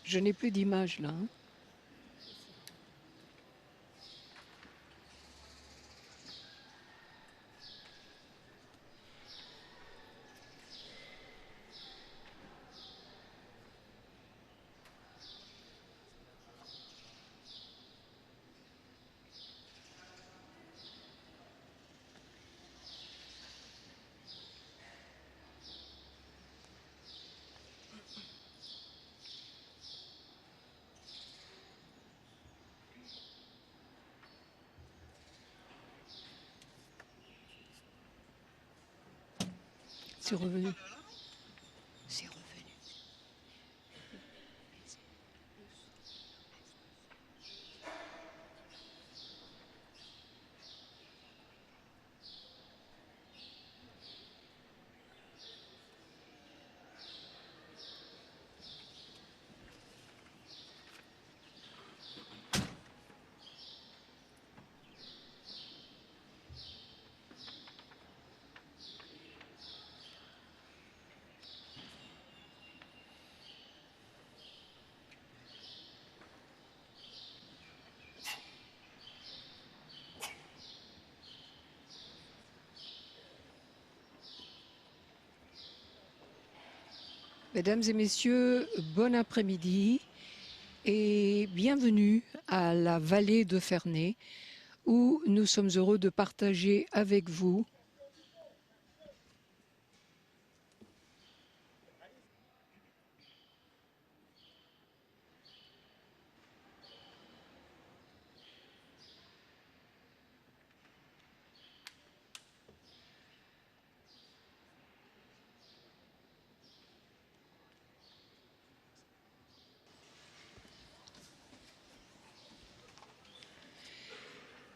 Je n'ai plus d'image là, hein. C'est revenu. C'est revenu. Mesdames et messieurs, bon après-midi et bienvenue à la vallée de Ferney où nous sommes heureux de partager avec vous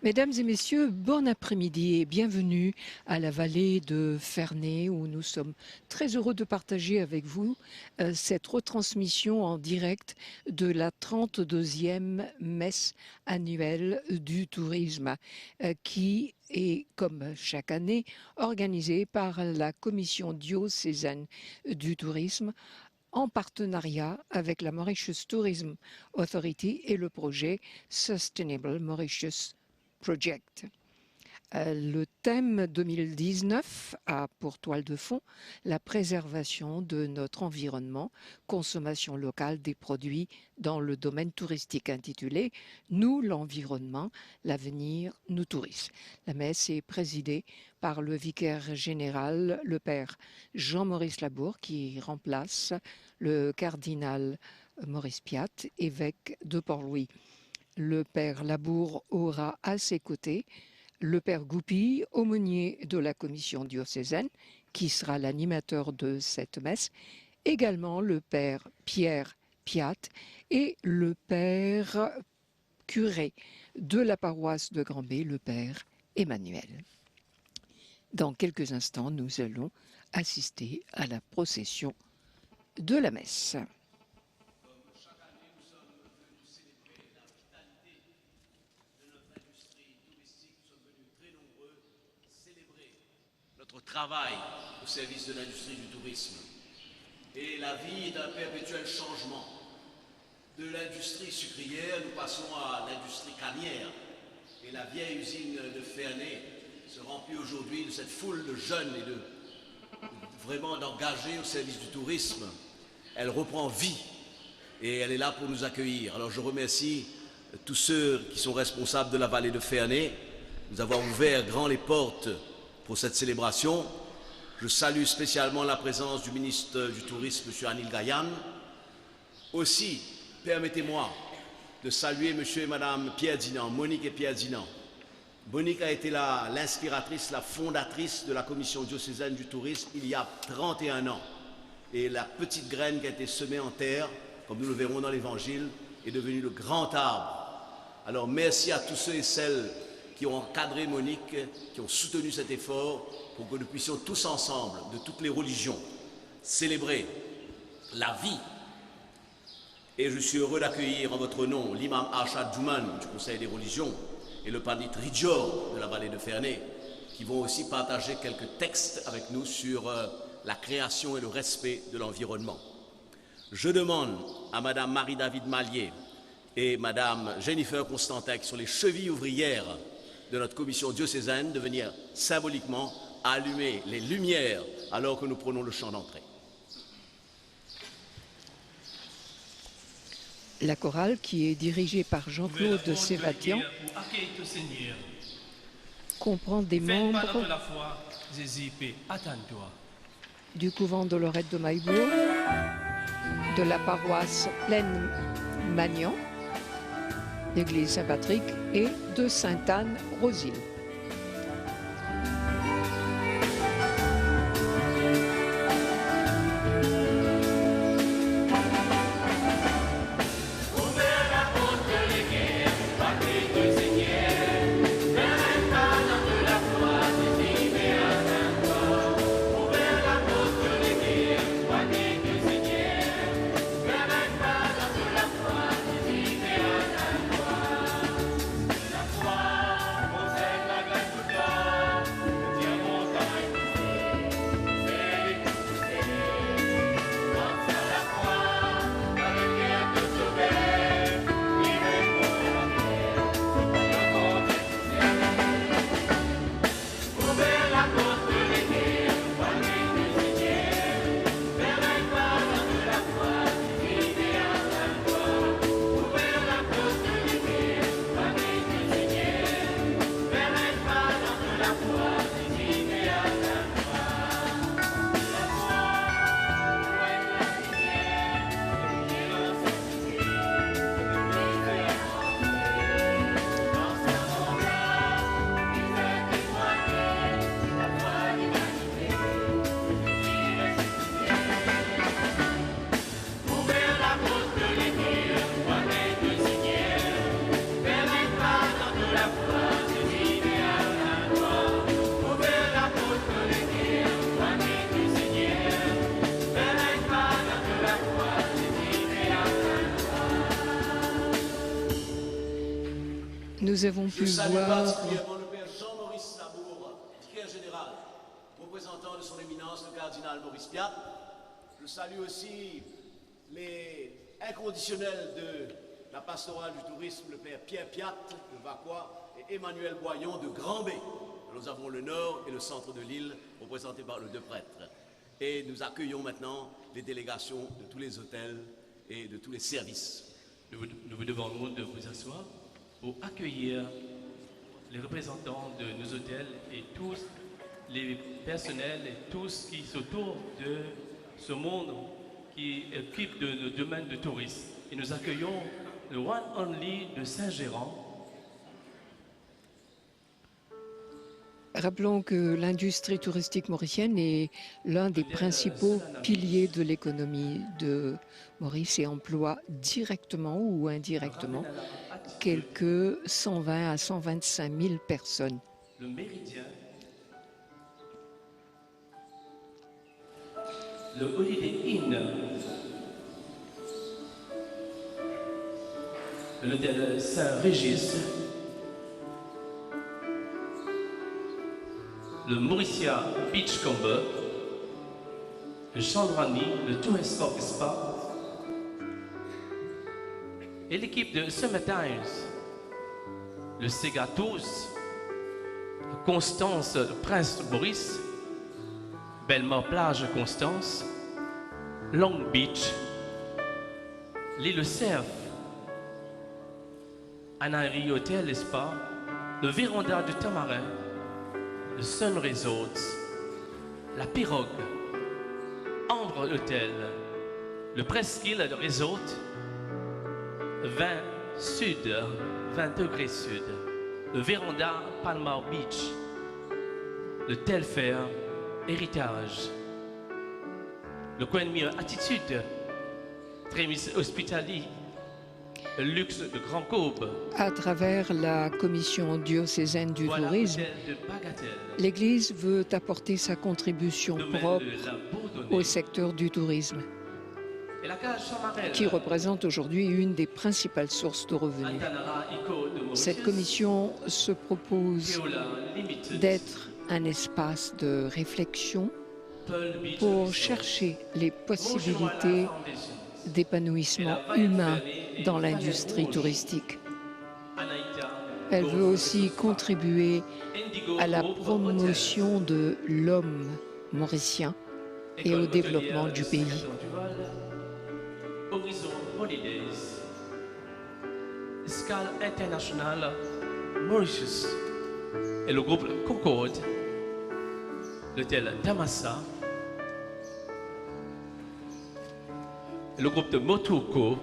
Mesdames et messieurs, bon après-midi et bienvenue à la vallée de Ferney où nous sommes très heureux de partager avec vous cette retransmission en direct de la 32e messe annuelle du tourisme qui est, comme chaque année, organisée par la Commission diocésaine du tourisme en partenariat avec la Mauritius Tourism Authority et le projet Sustainable Mauritius Project. Le thème 2019 a pour toile de fond la préservation de notre environnement, consommation locale des produits dans le domaine touristique intitulé « Nous, l'environnement, l'avenir, nous touristes ». La messe est présidée par le vicaire général, le père Jean-Maurice Labour, qui remplace le cardinal Maurice Piat, évêque de Port-Louis. Le père Labour aura à ses côtés le père Goupy, aumônier de la commission diocésaine, qui sera l'animateur de cette messe, également le père Pierre Piat et le père curé de la paroisse de Grand-B, le père Emmanuel. Dans quelques instants, nous allons assister à la procession de la messe. Notre travail au service de l'industrie du tourisme. Et la vie est un perpétuel changement. De l'industrie sucrière, nous passons à l'industrie cannière. Et la vieille usine de Ferney se remplit aujourd'hui de cette foule de jeunes et vraiment d'engagés au service du tourisme. Elle reprend vie et elle est là pour nous accueillir. Alors je remercie tous ceux qui sont responsables de la vallée de Ferney. Nous avons ouvert grand les portes pour cette célébration. Je salue spécialement la présence du ministre du Tourisme, M. Anil Gayan. Aussi, permettez-moi de saluer M. et Mme Pierre Dinan, Monique et Pierre Dinan. Monique a été l'inspiratrice, la fondatrice de la Commission diocésaine du tourisme il y a 31 ans. Et la petite graine qui a été semée en terre, comme nous le verrons dans l'Évangile, est devenue le grand arbre. Alors merci à tous ceux et celles qui ont encadré Monique, qui ont soutenu cet effort pour que nous puissions tous ensemble, de toutes les religions, célébrer la vie. Et je suis heureux d'accueillir en votre nom l'imam Arshad Jouman du Conseil des religions et le pandit Ridjor de la vallée de Ferney, qui vont aussi partager quelques textes avec nous sur la création et le respect de l'environnement. Je demande à Madame Marie-David Mallier et Madame Jennifer Constantin, qui sont les chevilles ouvrières de notre commission diocésaine, de venir symboliquement allumer les lumières alors que nous prenons le chant d'entrée. La chorale, qui est dirigée par Jean-Claude Sévatian, comprend des membres du couvent de Lorette de Maillebourg, de la paroisse Plaine-Magnan, l'église Saint-Patrick et de Sainte-Anne-Rosile. Nous avons pu voir particulièrement le père Jean-Maurice Sabour, vicaire général, représentant de son éminence le cardinal Maurice Piat. Je salue aussi les inconditionnels de la pastorale du tourisme, le père Pierre Piat de Vacquois et Emmanuel Boyon de Grand-Bé. Nous avons le nord et le centre de l'île, représentés par les deux prêtres. Et nous accueillons maintenant les délégations de tous les hôtels et de tous les services. Nous vous demandons de vous asseoir pour accueillir les représentants de nos hôtels et tous les personnels et tous qui sont autour de ce monde qui occupe de nos domaines de tourisme. Et nous accueillons le One Only de Saint-Gérand. Rappelons que l'industrie touristique mauricienne est l'un des principaux piliers de l'économie de Maurice et emploie directement ou indirectement quelques 120 à 125 000 personnes. Le Méridien, le Holiday Inn, l'hôtel Saint-Régis, le Mauricia Beachcomber, le Chandrani, le Tourist Sport Spa et l'équipe de Summertimes, le Ségatos, Constance Prince Maurice, Belmont Plage Constance, Long Beach, l'île Cerf, Anari Hotel et Spa, le Véranda de Tamarin, le Sun Resorts, la Pirogue, Ambre Hotel, le Presqu'île Resort, 20 Sud, 20 degrés Sud, le Véranda Palmar Beach, le Telfair Héritage, le Coin de Mire Attitude, Trémis Hospitalier, le luxe de Grand Courbe. À travers la commission diocésaine du tourisme, l'Église veut apporter sa contribution propre au secteur du tourisme, qui représente aujourd'hui une des principales sources de revenus. Cette commission se propose d'être un espace de réflexion pour chercher les possibilités d'épanouissement humain dans l'industrie touristique. Elle veut aussi contribuer à la promotion de l'homme mauricien et au développement du pays. Horizon Holidays, Escale International Mauritius et le groupe Concorde, l'hôtel Damassa, et le groupe de Motoko,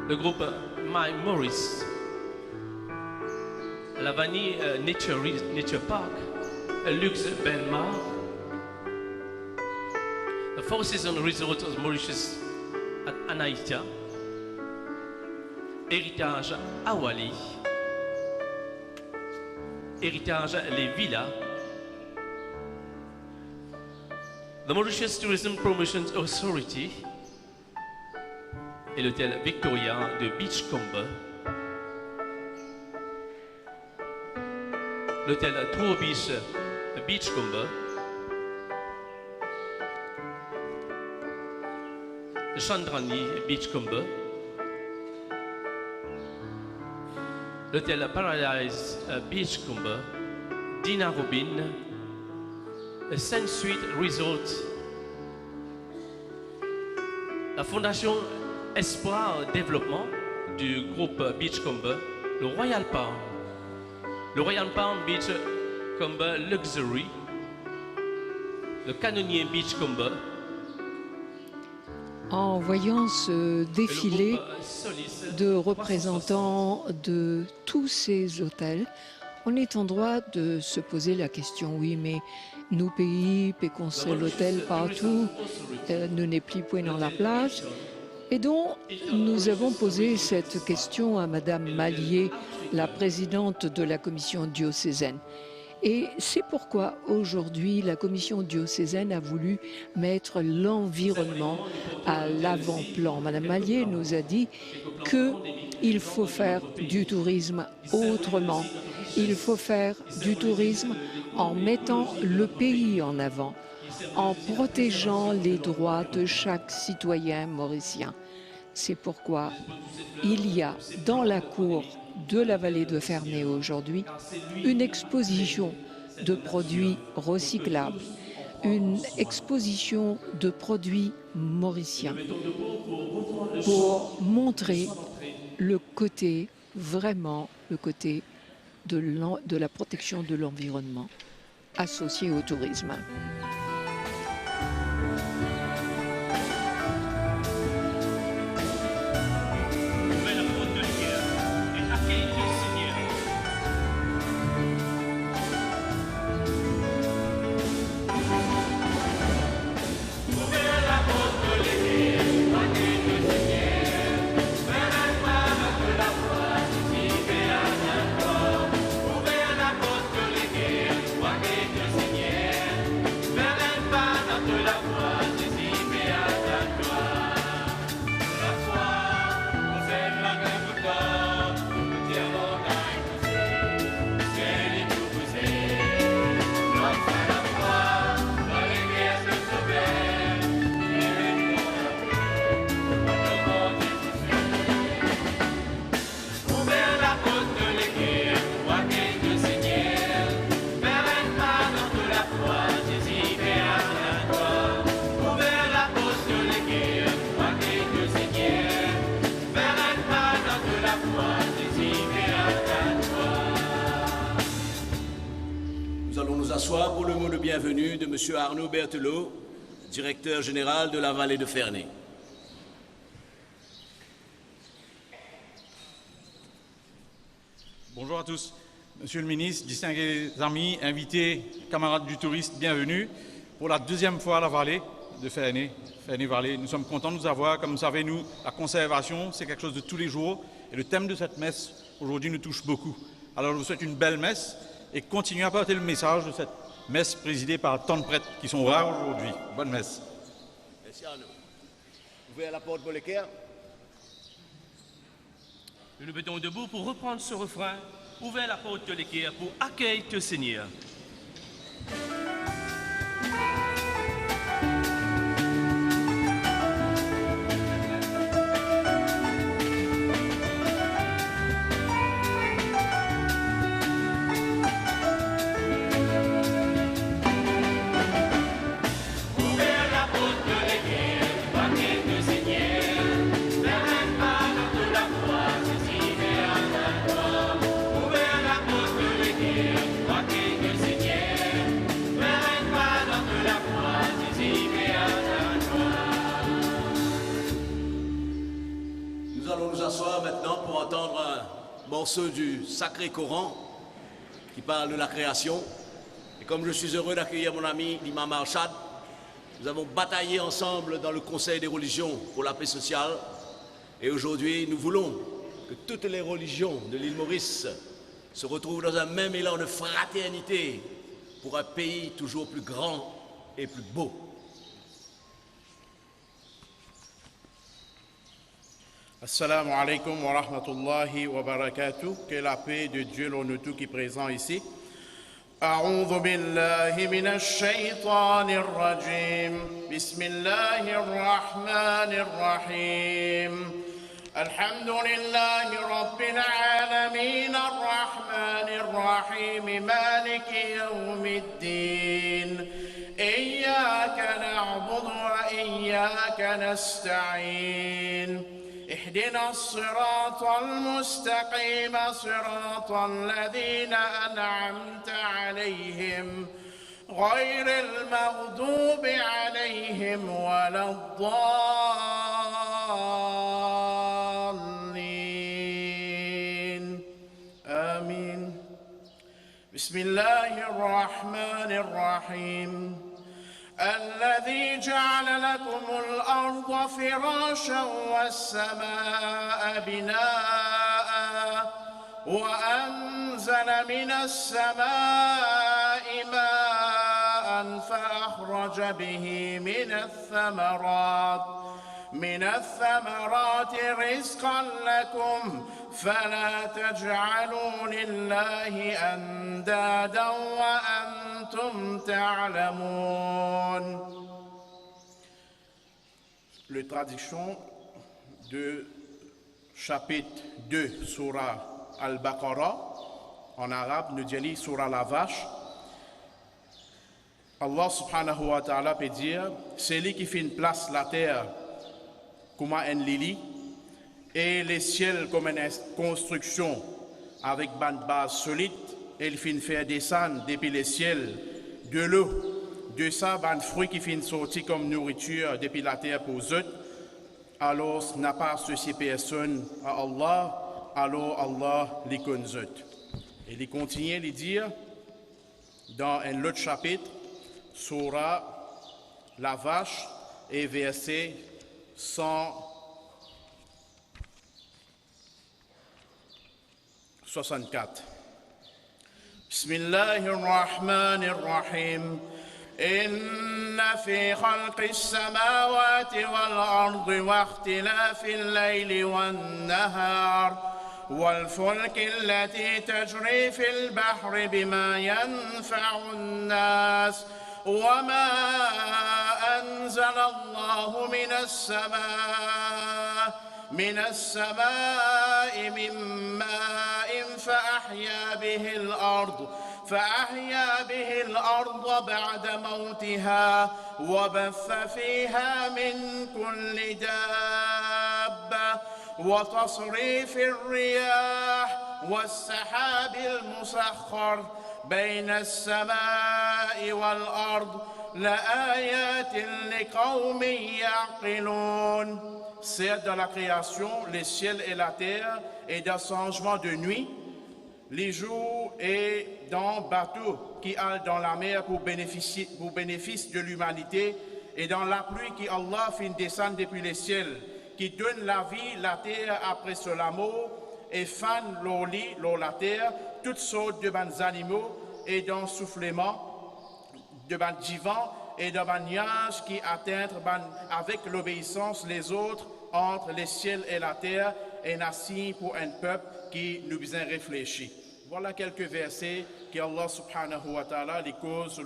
le groupe My Maurice, la Vanille Nature Park, Luxe Belmar, the Four Seasons Resort of Mauritius at Anaïta, Héritage Awali, Héritage Les Villas, the Mauritius Tourism Promotion Authority et l'hôtel Victoria de Beachcombe, l'hôtel Tour Beach Beachcombe, Chandrani Beachcombe, l'hôtel Paradise Beachcombe, Dina Robin, Saint Suite Resort, la fondation Espoir Développement du groupe Beachcombe, le Royal Palm Beachcombe Luxury, le Canonnier Beachcombe. En voyant ce défilé de représentants de tous ces hôtels, on est en droit de se poser la question, oui, mais nous pays, pécons seul hôtel partout, nous n'est plus point dans la plage. Et donc, nous avons posé cette question à Madame Mallier, la présidente de la commission diocésaine. Et c'est pourquoi aujourd'hui, la commission diocésaine a voulu mettre l'environnement à l'avant-plan. Madame Mallier nous a dit qu'il faut faire du tourisme autrement. Il faut faire du tourisme en mettant le pays en avant, en protégeant les droits de chaque citoyen mauricien. C'est pourquoi il y a dans la cour de la vallée de Ferney aujourd'hui une exposition de produits recyclables, une exposition de produits mauriciens pour montrer le côté, vraiment le côté de la protection de l'environnement associé au tourisme. Pour le mot de bienvenue de M. Arnaud Berthelot, directeur général de la vallée de Ferney. Bonjour à tous. Monsieur le ministre, distingués amis, invités, camarades du tourisme, bienvenue pour la deuxième fois à la vallée de Ferney, Ferney-Vallée. Nous sommes contents de vous avoir. Comme vous savez, nous, la conservation, c'est quelque chose de tous les jours. Et le thème de cette messe, aujourd'hui, nous touche beaucoup. Alors, je vous souhaite une belle messe et continuez à porter le message de cette messe présidée par tant de prêtres qui sont rares aujourd'hui. Bonne messe. Merci Arnaud. Ouvrez la porte pour l'équerre. Nous nous mettons debout pour reprendre ce refrain. Ouvrez la porte de l'équerre pour accueillir te Seigneur. s'asseoir maintenant pour entendre un morceau du Sacré Coran qui parle de la création. Et comme je suis heureux d'accueillir mon ami l'imam Arshad, nous avons bataillé ensemble dans le Conseil des religions pour la paix sociale. Et aujourd'hui, nous voulons que toutes les religions de l'île Maurice se retrouvent dans un même élan de fraternité pour un pays toujours plus grand et plus beau. Assalamu alaikum wa rahmatullahi wa barakatuh. Que la paix de Dieu, l'on tout qui est présent ici. أعوذ بالله من الشيطان الرجيم بسم الله الرحمن الرحيم الحمد لله رب العالمين الرحمن الرحيم مالك يوم الدين إياك نعبد وإياك نستعين اهدنا الصراط المستقيم صراط الذين أنعمت عليهم غير المغضوب عليهم ولا الضالين آمين بسم الله الرحمن الرحيم الذي جعل لكم الأرض فراشا والسماء بناء وأنزل من السماء ماء فأخرج به من الثمرات رزقا لكم فلا تجعلوا لله أندادا وأنتم تعلمون. La traduction de chapitre 2 Surah Al-Baqarah en arabe nous dit Surah la vache. Allah subhanahu wa ta'ala peut dire c'est lui qui fait une place la terre comme un lili et les ciels comme une construction avec une base solide et il fait faire descendre depuis les ciels de l'eau de ça un fruit qui fait sortir comme nourriture depuis la terre pour eux. Alors n'a pas associé personne à Allah, alors Allah les connaît. Et il continue de dire dans un autre chapitre Surah la vache et verset 164. Bismillahirrahmanirrahim. إن في خلق السماوات والأرض واختلاف الليل والنهار والفلك التي تجري في البحر بما ينفع الناس وما أنزل الله من السماء من ماء فأحيا به الأرض بعد موتها وبث فيها من كل دابة وتصريف الرياح والسحاب المسخر بين السماء والأرض لآيات لقوم يعقلون. C'est dans la création, les ciels et la terre, et dans le changement de nuit, les jours et dans bateau qui allent dans la mer pour bénéfice de l'humanité, et dans la pluie qui Allah fait descendre depuis les ciels, qui donne la vie, la terre après cela mort, et fan l'eau la terre, toutes sortes de bons animaux, et dans soufflement de bons vivants, et de bons nuages qui atteignent avec l'obéissance les autres entre les ciels et la terre, et ainsi pour un peuple qui nous bien réfléchit. Voilà quelques versets que Allah subhanahu wa ta'ala les cause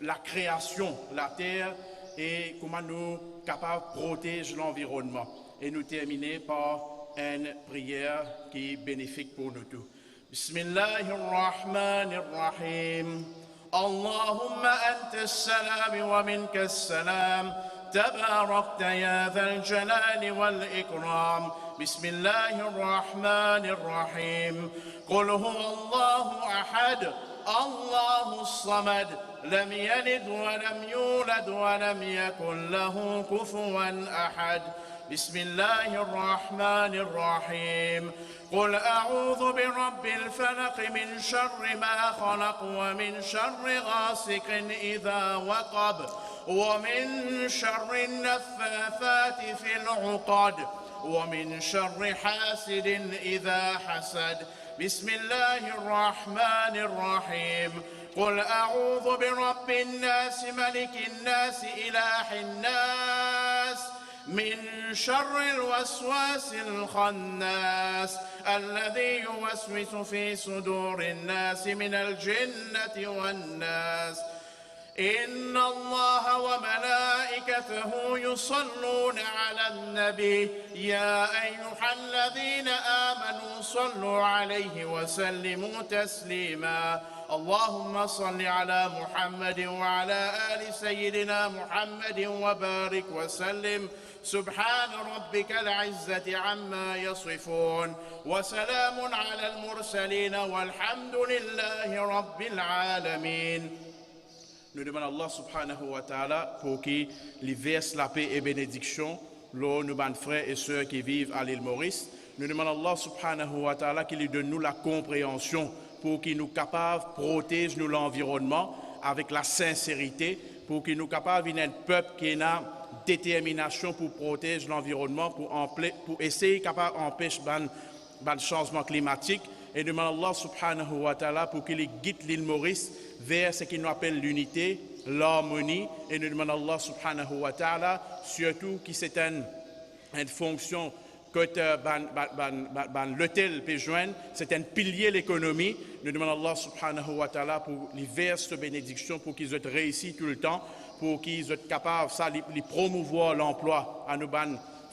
la création, la terre, et comment nous capables de protéger l'environnement. Et nous terminer par une prière qui est bénéfique pour nous tous. Bismillahirrahmanirrahim. Allahumma anta as-salam wa minka as-salam. تباركت يا ذا الجلال والإكرام. بسم الله الرحمن الرحيم. قل هو الله أحد الله الصمد لم يلد ولم يولد ولم يكن له كفوا أحد. بسم الله الرحمن الرحيم قل أعوذ برب الفلق من شر ما خلق ومن شر غاسق إذا وقب ومن شر النفاثات في العقد ومن شر حاسد إذا حسد بسم الله الرحمن الرحيم قل أعوذ برب الناس ملك الناس إله الناس من شر الوسواس الخناس الذي يوسوس في صدور الناس من الجنة والناس إن الله وملائكته يصلون على النبي يا أيها الذين آمنوا صلوا عليه وسلموا تسليما اللهم صل على محمد وعلى آل سيدنا محمد وبارك وسلم سبحان ربك العزة عما يصفون وسلام على المرسلين والحمد لله رب العالمين. Nous demandons Allah subhanahu wa ta'ala pour qu'il verse la paix et bénédiction là nos frères et sœurs qui vivent à l'île Maurice. Nous demandons Allah subhanahu wa ta'ala qu'il donne nous la compréhension pour qu'il nous capable de protéger nous l'environnement avec la sincérité, pour qu'il nous capable d'être un peuple qui a détermination pour protéger l'environnement, pour essayer capable d'empêcher le changement climatique. Et nous demandons Allah subhanahu wa ta'ala pour qu'il guide l'île Maurice vers ce qu'il nous appelle l'unité, l'harmonie. Et nous demandons Allah subhanahu wa ta'ala surtout que c'est une fonction que l'hôtel peut joindre, c'est un pilier de l'économie. Nous demandons Allah subhanahu wa ta'ala pour les verser de bénédiction, pour qu'ils soient réussis tout le temps, pour qu'ils soient capables de promouvoir l'emploi à nos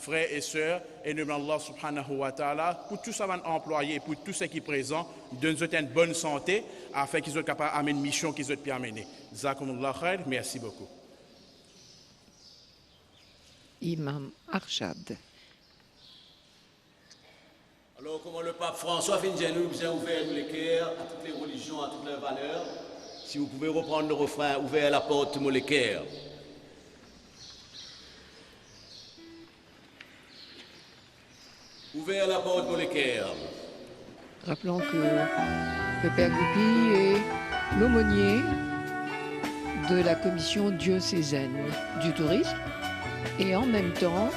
frères et sœurs. Et nous demandons Allah subhanahu wa ta'ala pour tous ces employés, pour tous ceux qui sont présents, de nous une bonne santé, afin qu'ils soient capables d'amener une mission qu'ils soient pu amener. Jazakumullah khair, merci beaucoup. Imam Arshad. Alors, comment le pape François Fingenou nous a ouvert les cœurs à toutes les religions, à toutes leurs valeurs. Si vous pouvez reprendre le refrain, ouvert la porte, mon les cœurs. Ouvert la porte, mon les cœurs. Rappelons que le Père Goupy est l'aumônier de la commission diocésaine du tourisme et en même temps,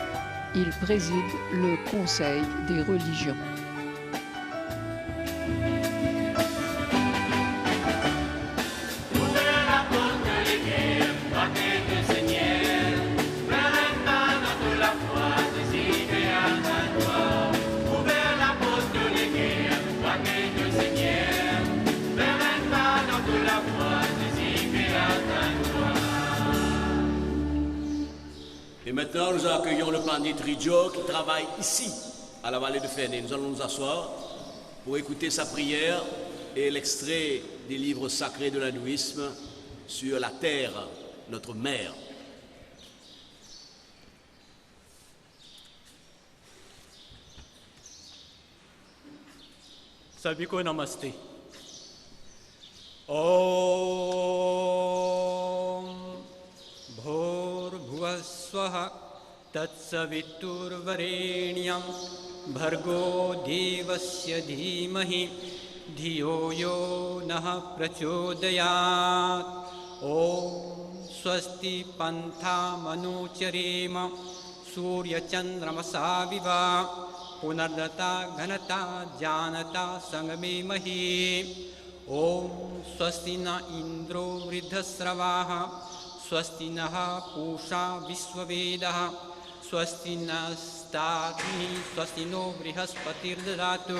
il préside le Conseil des religions. Et maintenant, nous accueillons le pandit Ridjo qui travaille ici, à la vallée de Ferney. Nous allons nous asseoir pour écouter sa prière et l'extrait des livres sacrés de l'hindouisme sur la terre, notre mère. Sabiko namaste. Om Bhurvaswaha Tatsaviturvarenyam Bhargo Devasya Dhimahi Dhiyo Yo Naha Prachodayat. Om Swasti Pantha Manucharema Surya Chandramasa Viva Punardata Ghanata Janata Sangame Mahi. Om Swastina Indro Vridhasravaha Swastinaha Pusha Visvavedaha Swastina Statni Swastino Vrihaspatir Dadatu.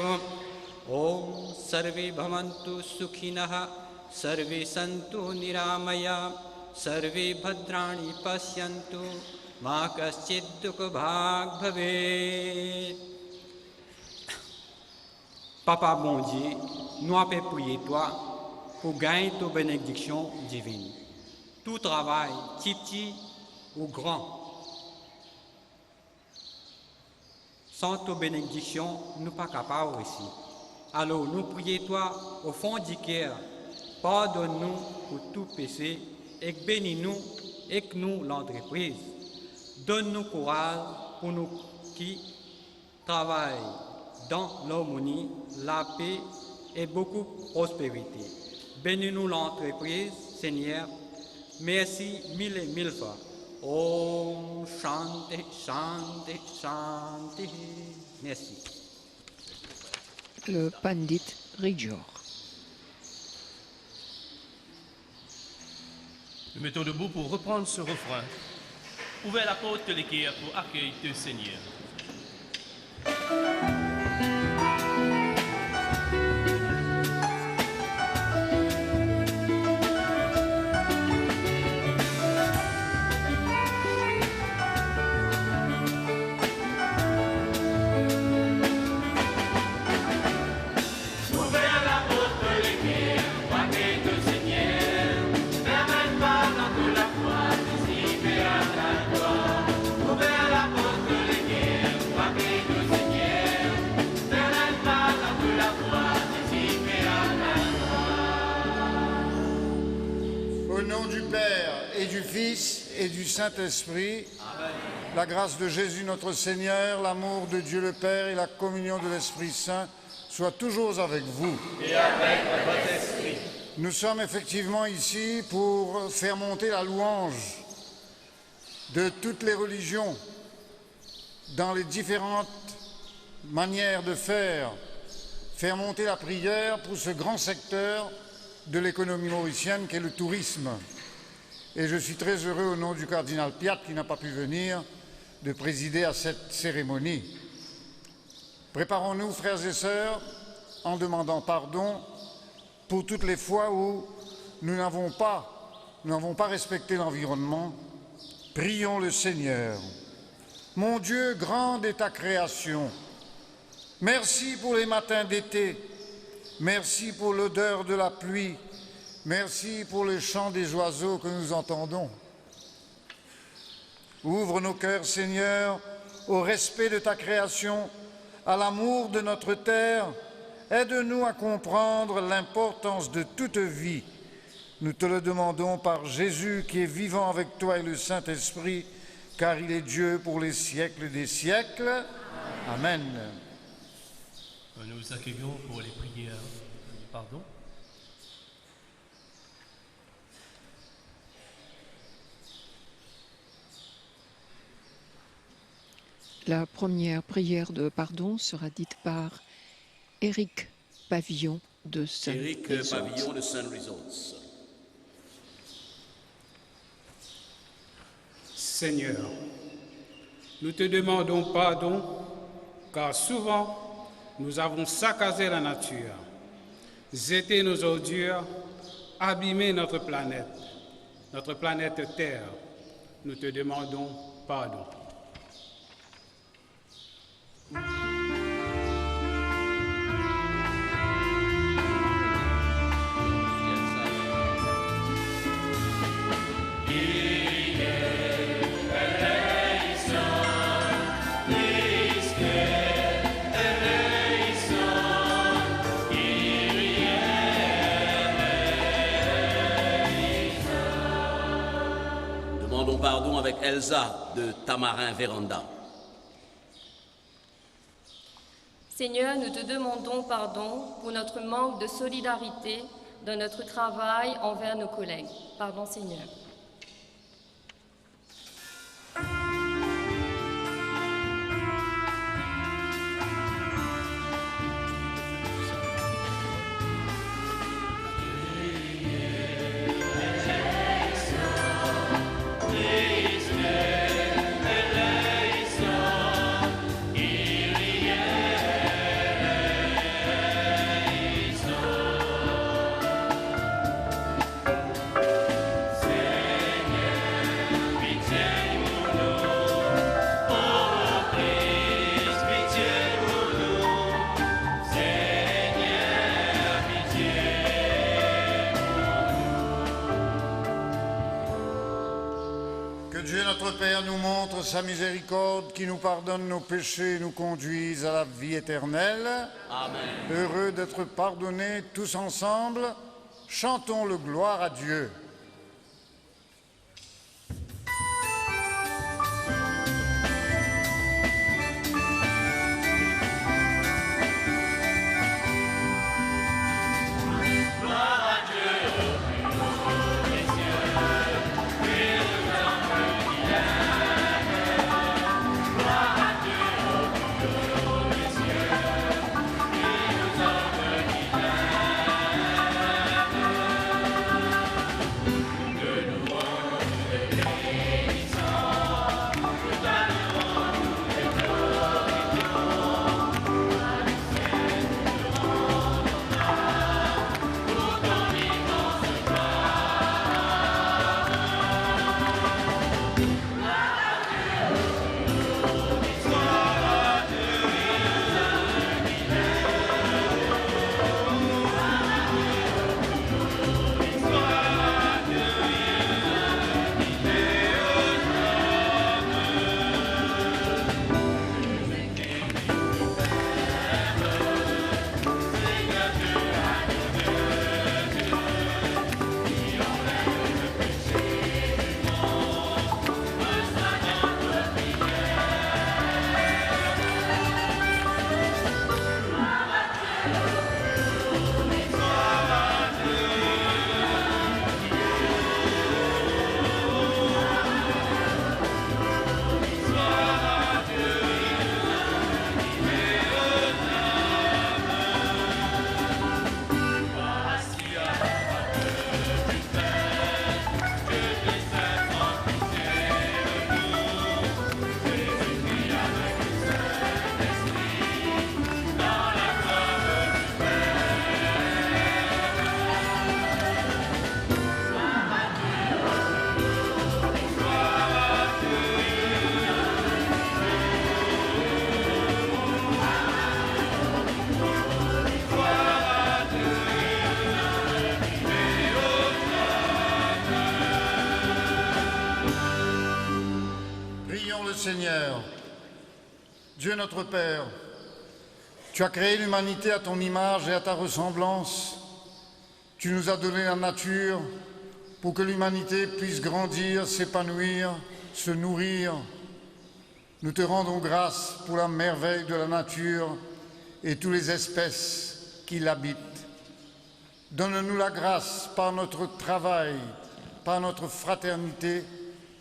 Om Sarve Bhavantu Sukhinaha Sarve Santu Niramaya Sarve Bhadrani Pasyantu Ma Kaschid Dukha Bhag Bhavet. Papa bon Dieu, nous avons prié toi pour gagner ta bénédiction divine. Tout travail, petit ou grand, sans ta bénédiction, nous ne sommes pas capables ici. Alors nous prions toi au fond du cœur, pardonne-nous pour tout péché et bénis-nous et que nous l'entreprise. Donne-nous courage pour nous qui travaillent dans l'harmonie, la paix et beaucoup de prospérité. Bénis-nous l'entreprise, Seigneur. Merci mille et mille fois. Om Shanti, Shanti, Shanti. Merci. Le Pandit Rijor. Nous mettons debout pour reprendre ce refrain. Ouvrez la porte de l'équerre pour accueillir le Seigneur. Fils et du Saint-Esprit, la grâce de Jésus notre Seigneur, l'amour de Dieu le Père et la communion de l'Esprit Saint soient toujours avec vous. Et avec votre esprit. Nous sommes effectivement ici pour faire monter la louange de toutes les religions dans les différentes manières de faire monter la prière pour ce grand secteur de l'économie mauricienne qu'est le tourisme. Et je suis très heureux, au nom du cardinal Piat, qui n'a pas pu venir, de présider à cette cérémonie. Préparons-nous, frères et sœurs, en demandant pardon pour toutes les fois où nous n'avons pas respecté l'environnement. Prions le Seigneur. Mon Dieu, grande est ta création. Merci pour les matins d'été. Merci pour l'odeur de la pluie. Merci pour le chant des oiseaux que nous entendons. Ouvre nos cœurs, Seigneur, au respect de ta création, à l'amour de notre terre. Aide-nous à comprendre l'importance de toute vie. Nous te le demandons par Jésus qui est vivant avec toi et le Saint-Esprit, car il est Dieu pour les siècles des siècles. Amen. Nous accueillons pour les prières du pardon. La première prière de pardon sera dite par Éric Pavillon de Sun Éric Resorts. Pavillon de Sun Resorts. Seigneur, nous te demandons pardon car souvent nous avons saccagé la nature, jeté nos ordures, abîmé notre planète Terre. Nous te demandons pardon. Demandons pardon avec Elsa de Tamarin Véranda. Seigneur, nous te demandons pardon pour notre manque de solidarité dans notre travail envers nos collègues. Pardon, Seigneur. Sa miséricorde qui nous pardonne nos péchés et nous conduise à la vie éternelle. Amen. Heureux d'être pardonnés tous ensemble, chantons le gloire à Dieu. Seigneur, Dieu notre Père, tu as créé l'humanité à ton image et à ta ressemblance. Tu nous as donné la nature pour que l'humanité puisse grandir, s'épanouir, se nourrir. Nous te rendons grâce pour la merveille de la nature et toutes les espèces qui l'habitent. Donne-nous la grâce, par notre travail, par notre fraternité,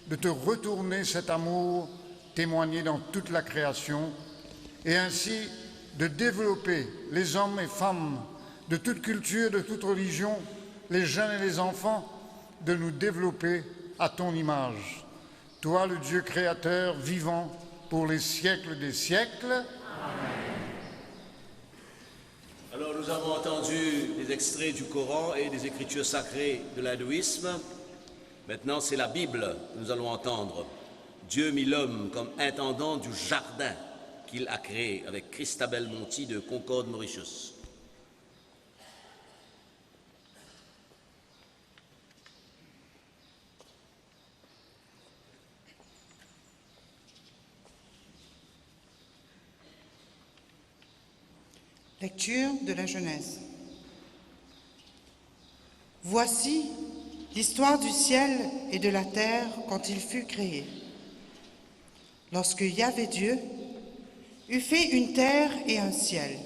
de te retourner cet amour témoigné dans toute la création et ainsi de développer les hommes et femmes de toute culture, de toute religion, les jeunes et les enfants, de nous développer à ton image. Toi, le Dieu créateur, vivant pour les siècles des siècles. Amen. Alors nous avons entendu des extraits du Coran et des écritures sacrées de l'hindouisme. Maintenant, c'est la Bible que nous allons entendre. Dieu mit l'homme comme intendant du jardin qu'il a créé avec Christabel Monti de Concorde, Mauritius. Lecture de la Genèse. Voici l'histoire du ciel et de la terre quand il fut créé. Lorsque Yahvé Dieu eut fait une terre et un ciel,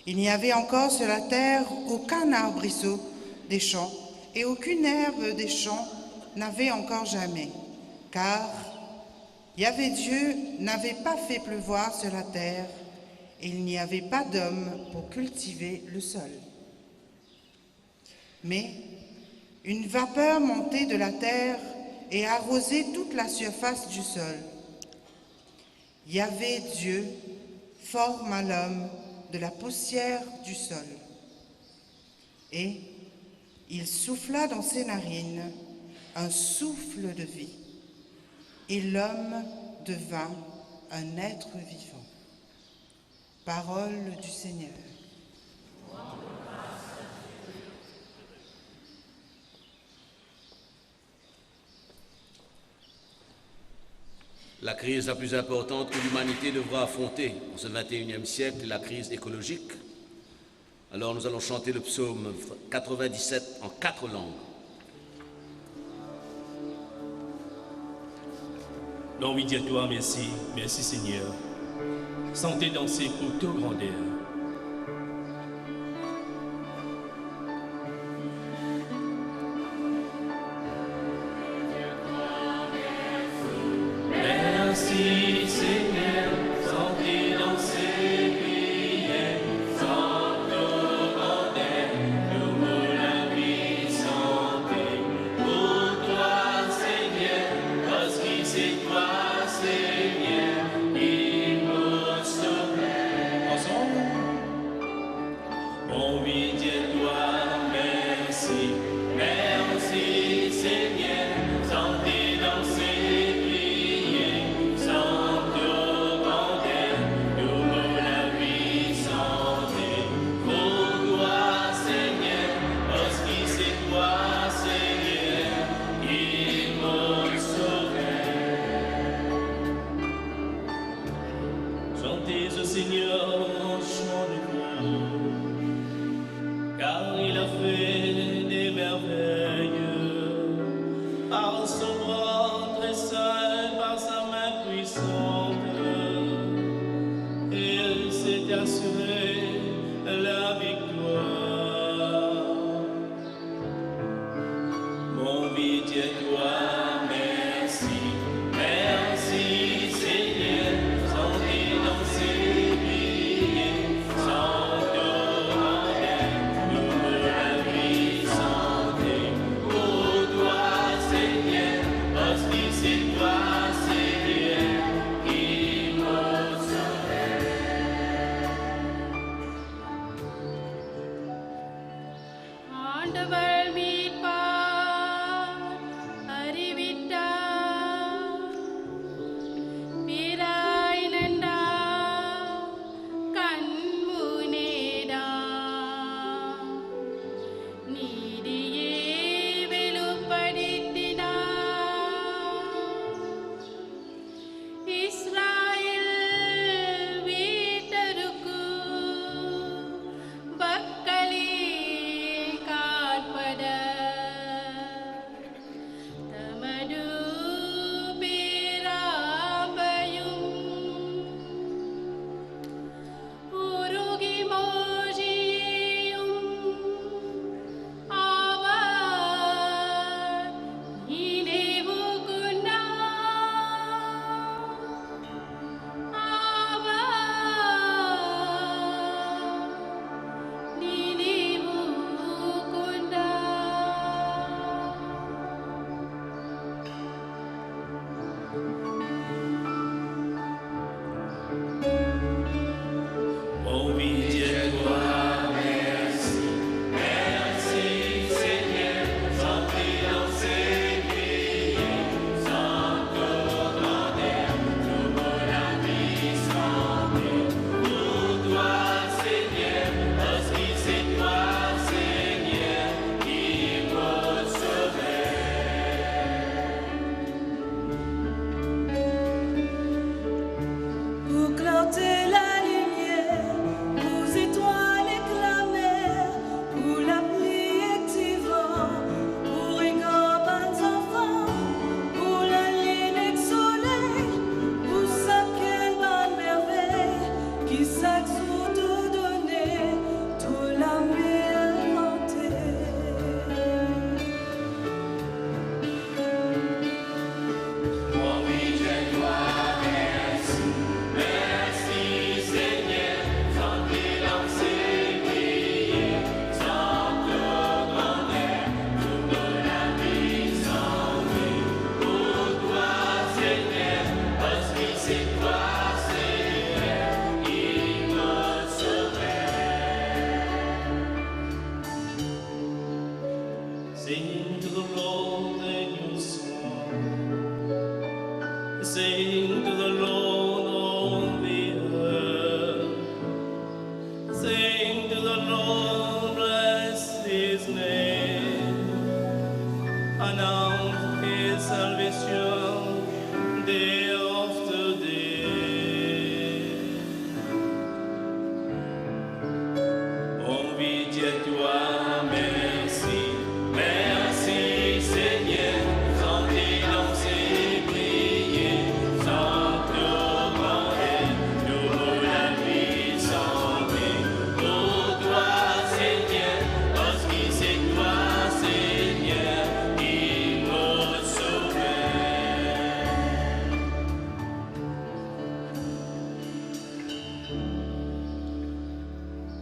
il n'y avait encore sur la terre aucun arbrisseau des champs et aucune herbe des champs n'avait encore jamais, car Yahvé Dieu n'avait pas fait pleuvoir sur la terre et il n'y avait pas d'homme pour cultiver le sol. Mais une vapeur montait de la terre et arrosait toute la surface du sol. Yahvé Dieu forma l'homme de la poussière du sol. Et il souffla dans ses narines un souffle de vie. Et l'homme devint un être vivant. Parole du Seigneur. La crise la plus importante que l'humanité devra affronter en ce 21e siècle est la crise écologique. Alors nous allons chanter le psaume 97 en 4 langues. Non, oui, dis à toi, merci, merci Seigneur. Sentez danser pour toute grandeur. Merci Seigneur, sentez danser, prier, sans nos grandeurs, nous mots la vie santé. Pour toi Seigneur, parce que c'est toi Seigneur, il nous sauve. Ensemble, on lui dit toi merci, merci Seigneur, sentez danser.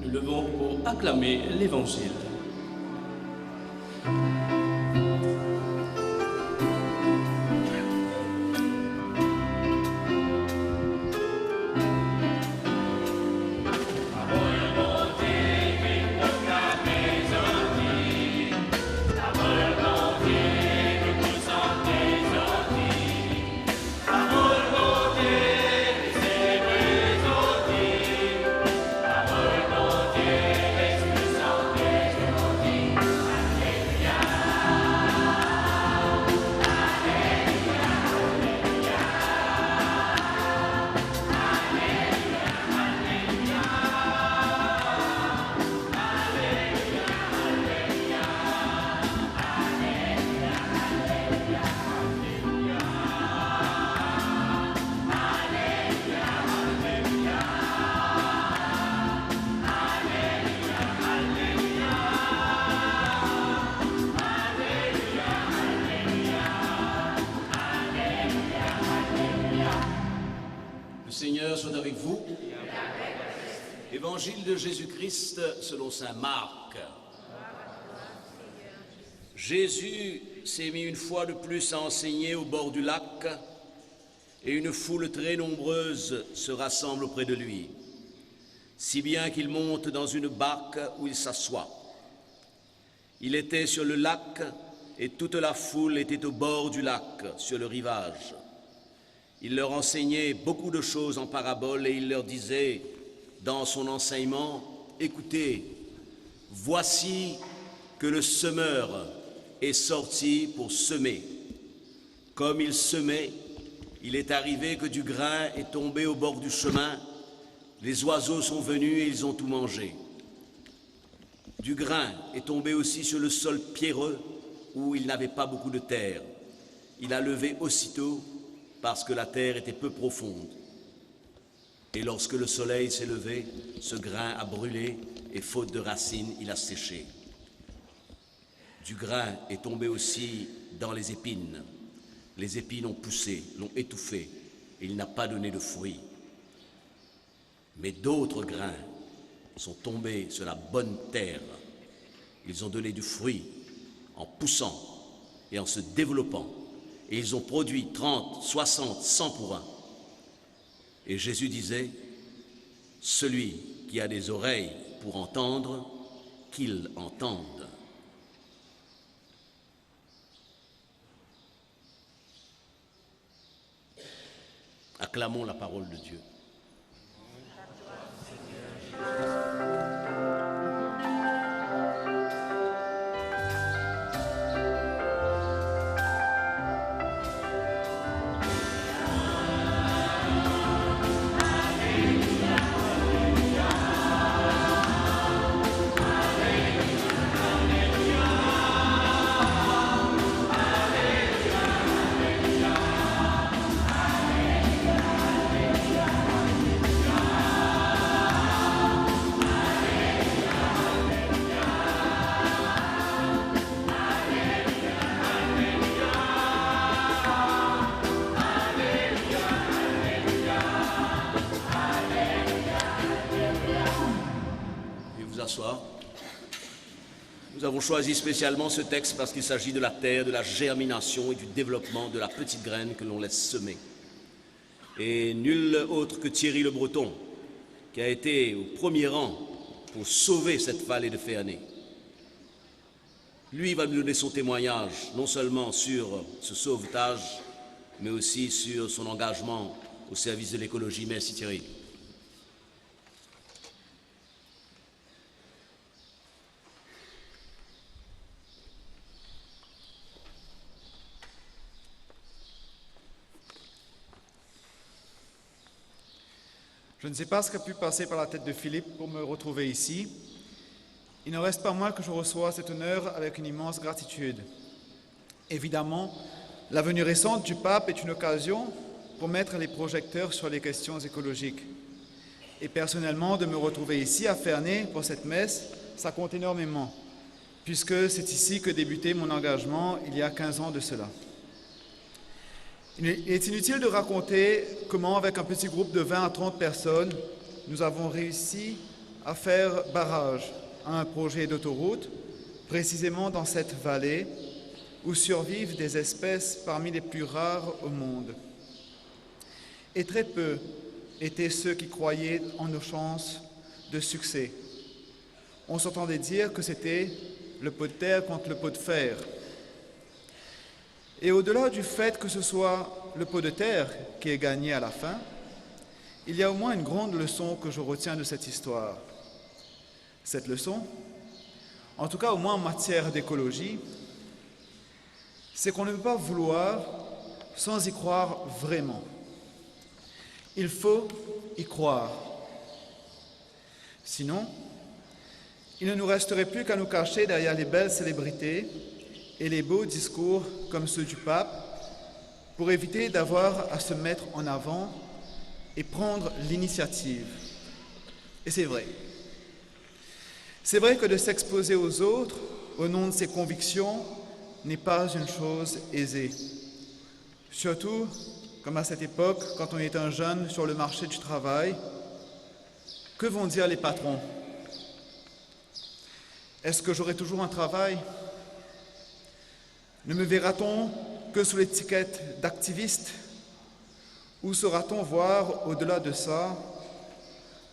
Nous levons pour acclamer l'Évangile. Soit avec vous. Évangile de Jésus-Christ selon saint Marc. Jésus s'est mis une fois de plus à enseigner au bord du lac et une foule très nombreuse se rassemble auprès de lui, si bien qu'il monte dans une barque où il s'assoit. Il était sur le lac et toute la foule était au bord du lac, sur le rivage. Il leur enseignait beaucoup de choses en paraboles et il leur disait dans son enseignement, « Écoutez, voici que le semeur est sorti pour semer. Comme il semait, il est arrivé que du grain est tombé au bord du chemin. Les oiseaux sont venus et ils ont tout mangé. Du grain est tombé aussi sur le sol pierreux où il n'avait pas beaucoup de terre. Il a levé aussitôt parce que la terre était peu profonde. Et lorsque le soleil s'est levé, ce grain a brûlé et faute de racines, il a séché. Du grain est tombé aussi dans les épines. Les épines ont poussé, l'ont étouffé et il n'a pas donné de fruits. Mais d'autres grains sont tombés sur la bonne terre. Ils ont donné du fruit en poussant et en se développant. Et ils ont produit 30, 60, 100 pour un. Et Jésus disait, « Celui qui a des oreilles pour entendre, qu'il entende. » Acclamons la parole de Dieu. Nous avons choisi spécialement ce texte parce qu'il s'agit de la terre, de la germination et du développement de la petite graine que l'on laisse semer. Et nul autre que Thierry Le Breton, qui a été au premier rang pour sauver cette vallée de Ferney. Lui va nous donner son témoignage, non seulement sur ce sauvetage, mais aussi sur son engagement au service de l'écologie. Merci Thierry. Je ne sais pas ce qui a pu passer par la tête de Philippe pour me retrouver ici. Il n'en reste pas moins que je reçois cet honneur avec une immense gratitude. Évidemment, la venue récente du pape est une occasion pour mettre les projecteurs sur les questions écologiques. Et personnellement, de me retrouver ici à Ferney pour cette messe, ça compte énormément, puisque c'est ici que débutait mon engagement il y a 15 ans de cela. Il est inutile de raconter comment, avec un petit groupe de 20 à 30 personnes, nous avons réussi à faire barrage à un projet d'autoroute, précisément dans cette vallée où survivent des espèces parmi les plus rares au monde. Et très peu étaient ceux qui croyaient en nos chances de succès. On s'entendait dire que c'était le pot de terre contre le pot de fer. Et au-delà du fait que ce soit le pot de terre qui est gagné à la fin, il y a au moins une grande leçon que je retiens de cette histoire. Cette leçon, en tout cas au moins en matière d'écologie, c'est qu'on ne peut pas vouloir sans y croire vraiment. Il faut y croire. Sinon, il ne nous resterait plus qu'à nous cacher derrière les belles célébrités et les beaux discours comme ceux du pape pour éviter d'avoir à se mettre en avant et prendre l'initiative. Et c'est vrai. C'est vrai que de s'exposer aux autres au nom de ses convictions n'est pas une chose aisée. Surtout, comme à cette époque, quand on est un jeune sur le marché du travail, que vont dire les patrons? Est-ce que j'aurai toujours un travail? Ne me verra-t-on que sous l'étiquette d'activiste? Ou saura-t-on voir, au-delà de ça,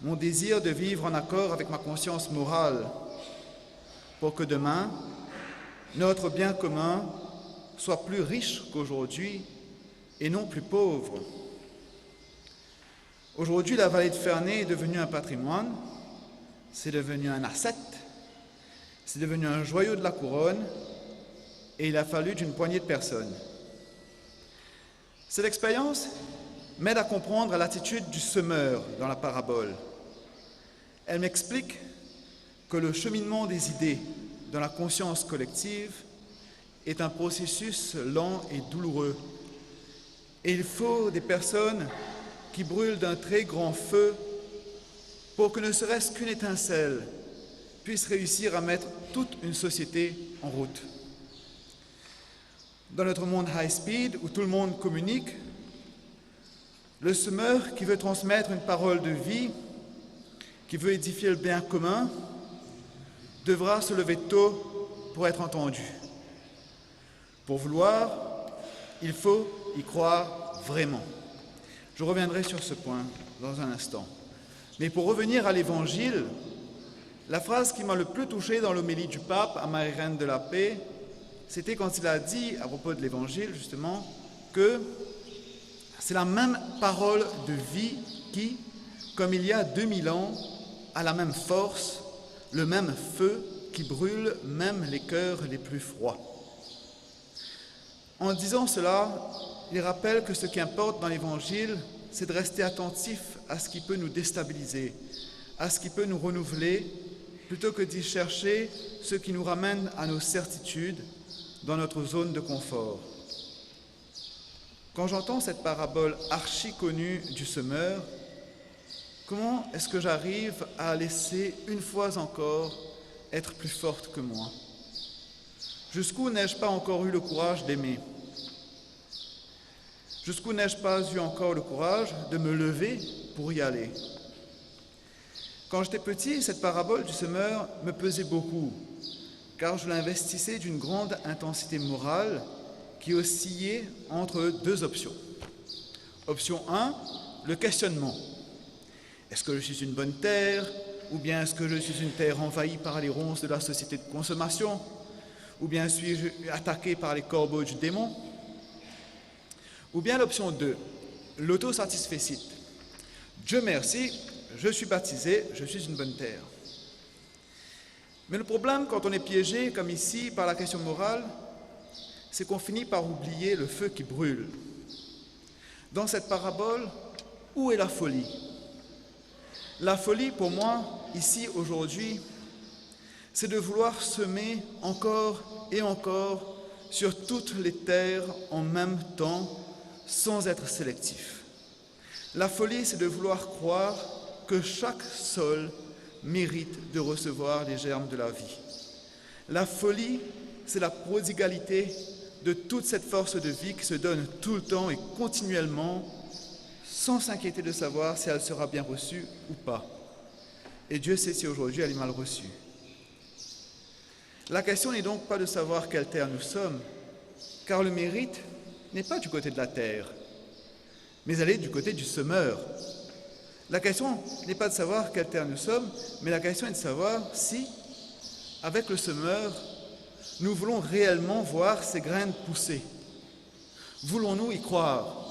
mon désir de vivre en accord avec ma conscience morale, pour que demain, notre bien commun soit plus riche qu'aujourd'hui et non plus pauvre? Aujourd'hui, la vallée de Ferney est devenue un patrimoine, c'est devenu un asset, c'est devenu un joyau de la couronne, et il a fallu d'une poignée de personnes. Cette expérience m'aide à comprendre l'attitude du semeur dans la parabole. Elle m'explique que le cheminement des idées dans la conscience collective est un processus lent et douloureux. Et il faut des personnes qui brûlent d'un très grand feu pour que ne serait-ce qu'une étincelle puisse réussir à mettre toute une société en route. Dans notre monde high-speed, où tout le monde communique, le semeur qui veut transmettre une parole de vie, qui veut édifier le bien commun, devra se lever tôt pour être entendu. Pour vouloir, il faut y croire vraiment. Je reviendrai sur ce point dans un instant. Mais pour revenir à l'Évangile, la phrase qui m'a le plus touché dans l'homélie du pape à Marie-Reine de la Paix, c'était quand il a dit, à propos de l'Évangile, justement, que c'est la même parole de vie qui, comme il y a 2000 ans, a la même force, le même feu qui brûle même les cœurs les plus froids. En disant cela, il rappelle que ce qui importe dans l'Évangile, c'est de rester attentif à ce qui peut nous déstabiliser, à ce qui peut nous renouveler, plutôt que d'y chercher ce qui nous ramène à nos certitudes dans notre zone de confort. Quand j'entends cette parabole archi connue du semeur, comment est-ce que j'arrive à laisser une fois encore être plus forte que moi? Jusqu'où n'ai-je pas encore eu le courage d'aimer? Jusqu'où n'ai-je pas eu encore le courage de me lever pour y aller? Quand j'étais petit, cette parabole du semeur me pesait beaucoup, car je l'investissais d'une grande intensité morale qui oscillait entre deux options. Option 1, le questionnement. Est-ce que je suis une bonne terre? Ou bien est-ce que je suis une terre envahie par les ronces de la société de consommation? Ou bien suis-je attaqué par les corbeaux du démon? Ou bien l'option 2, l'autosatisfecit. Dieu merci, je suis baptisé, je suis une bonne terre. Mais le problème, quand on est piégé, comme ici, par la question morale, c'est qu'on finit par oublier le feu qui brûle. Dans cette parabole, où est la folie? La folie, pour moi, ici, aujourd'hui, c'est de vouloir semer encore et encore sur toutes les terres en même temps, sans être sélectif. La folie, c'est de vouloir croire que chaque sol mérite de recevoir les germes de la vie. La folie, c'est la prodigalité de toute cette force de vie qui se donne tout le temps et continuellement, sans s'inquiéter de savoir si elle sera bien reçue ou pas. Et Dieu sait si aujourd'hui elle est mal reçue. La question n'est donc pas de savoir quelle terre nous sommes, car le mérite n'est pas du côté de la terre, mais elle est du côté du semeur. La question n'est pas de savoir quelle terre nous sommes, mais la question est de savoir si, avec le semeur, nous voulons réellement voir ces graines pousser. Voulons-nous y croire?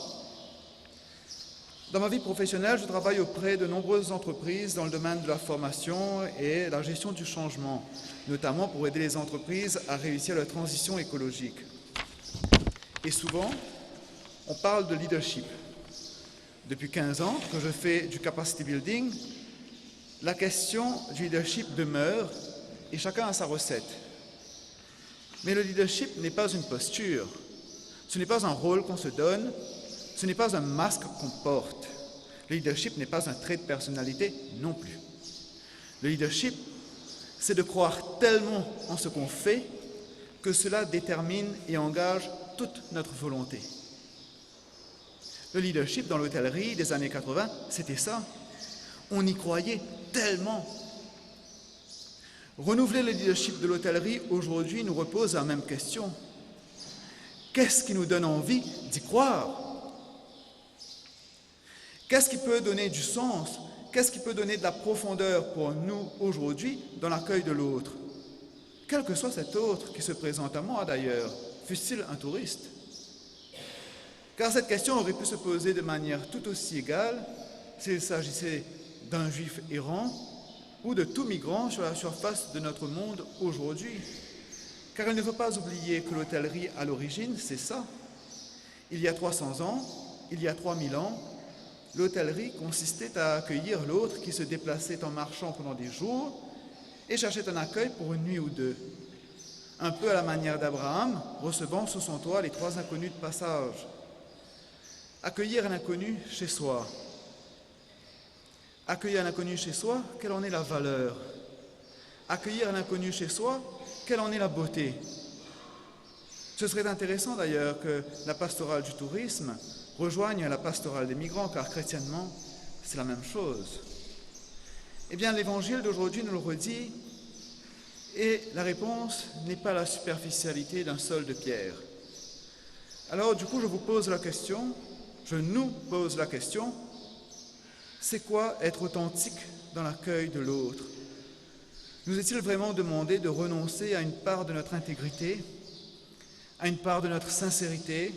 Dans ma vie professionnelle, je travaille auprès de nombreuses entreprises dans le domaine de la formation et la gestion du changement, notamment pour aider les entreprises à réussir leur transition écologique. Et souvent, on parle de leadership. Depuis 15 ans que je fais du capacity building, la question du leadership demeure et chacun a sa recette. Mais le leadership n'est pas une posture, ce n'est pas un rôle qu'on se donne, ce n'est pas un masque qu'on porte. Le leadership n'est pas un trait de personnalité non plus. Le leadership, c'est de croire tellement en ce qu'on fait que cela détermine et engage toute notre volonté. Le leadership dans l'hôtellerie des années 80, c'était ça. On y croyait tellement. Renouveler le leadership de l'hôtellerie aujourd'hui nous repose la même question. Qu'est-ce qui nous donne envie d'y croire? Qu'est-ce qui peut donner du sens? Qu'est-ce qui peut donner de la profondeur pour nous aujourd'hui dans l'accueil de l'autre? Quel que soit cet autre qui se présente à moi d'ailleurs, fût-il un touriste. Car cette question aurait pu se poser de manière tout aussi égale s'il s'agissait d'un juif errant ou de tout migrant sur la surface de notre monde aujourd'hui. Car il ne faut pas oublier que l'hôtellerie, à l'origine, c'est ça. Il y a 300 ans, il y a 3000 ans, l'hôtellerie consistait à accueillir l'autre qui se déplaçait en marchant pendant des jours et cherchait un accueil pour une nuit ou deux. Un peu à la manière d'Abraham, recevant sous son toit les 3 inconnus de passage. Accueillir un inconnu chez soi. Accueillir un inconnu chez soi, quelle en est la valeur? Accueillir un inconnu chez soi, quelle en est la beauté? Ce serait intéressant d'ailleurs que la pastorale du tourisme rejoigne la pastorale des migrants, car chrétiennement, c'est la même chose. Eh bien, l'évangile d'aujourd'hui nous le redit, et la réponse n'est pas la superficialité d'un sol de pierre. Alors, du coup, je nous pose la question, c'est quoi être authentique dans l'accueil de l'autre? Nous est-il vraiment demandé de renoncer à une part de notre intégrité, à une part de notre sincérité,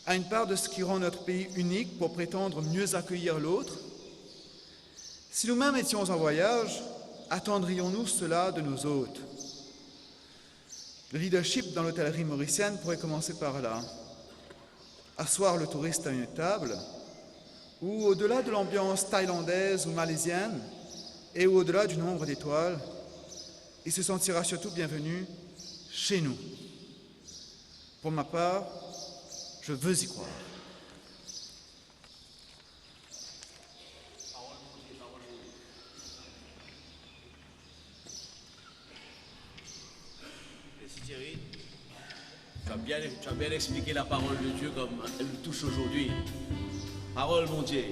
à une part de ce qui rend notre pays unique pour prétendre mieux accueillir l'autre? Si nous-mêmes étions en voyage, attendrions-nous cela de nos hôtes? Le leadership dans l'hôtellerie mauricienne pourrait commencer par là. Asseoir le touriste à une table, ou au-delà de l'ambiance thaïlandaise ou malaisienne, et au-delà du nombre d'étoiles, il se sentira surtout bienvenu chez nous. Pour ma part, je veux y croire. Merci Thierry. Tu as bien expliqué la parole de Dieu comme elle nous touche aujourd'hui. Parole, mon Dieu.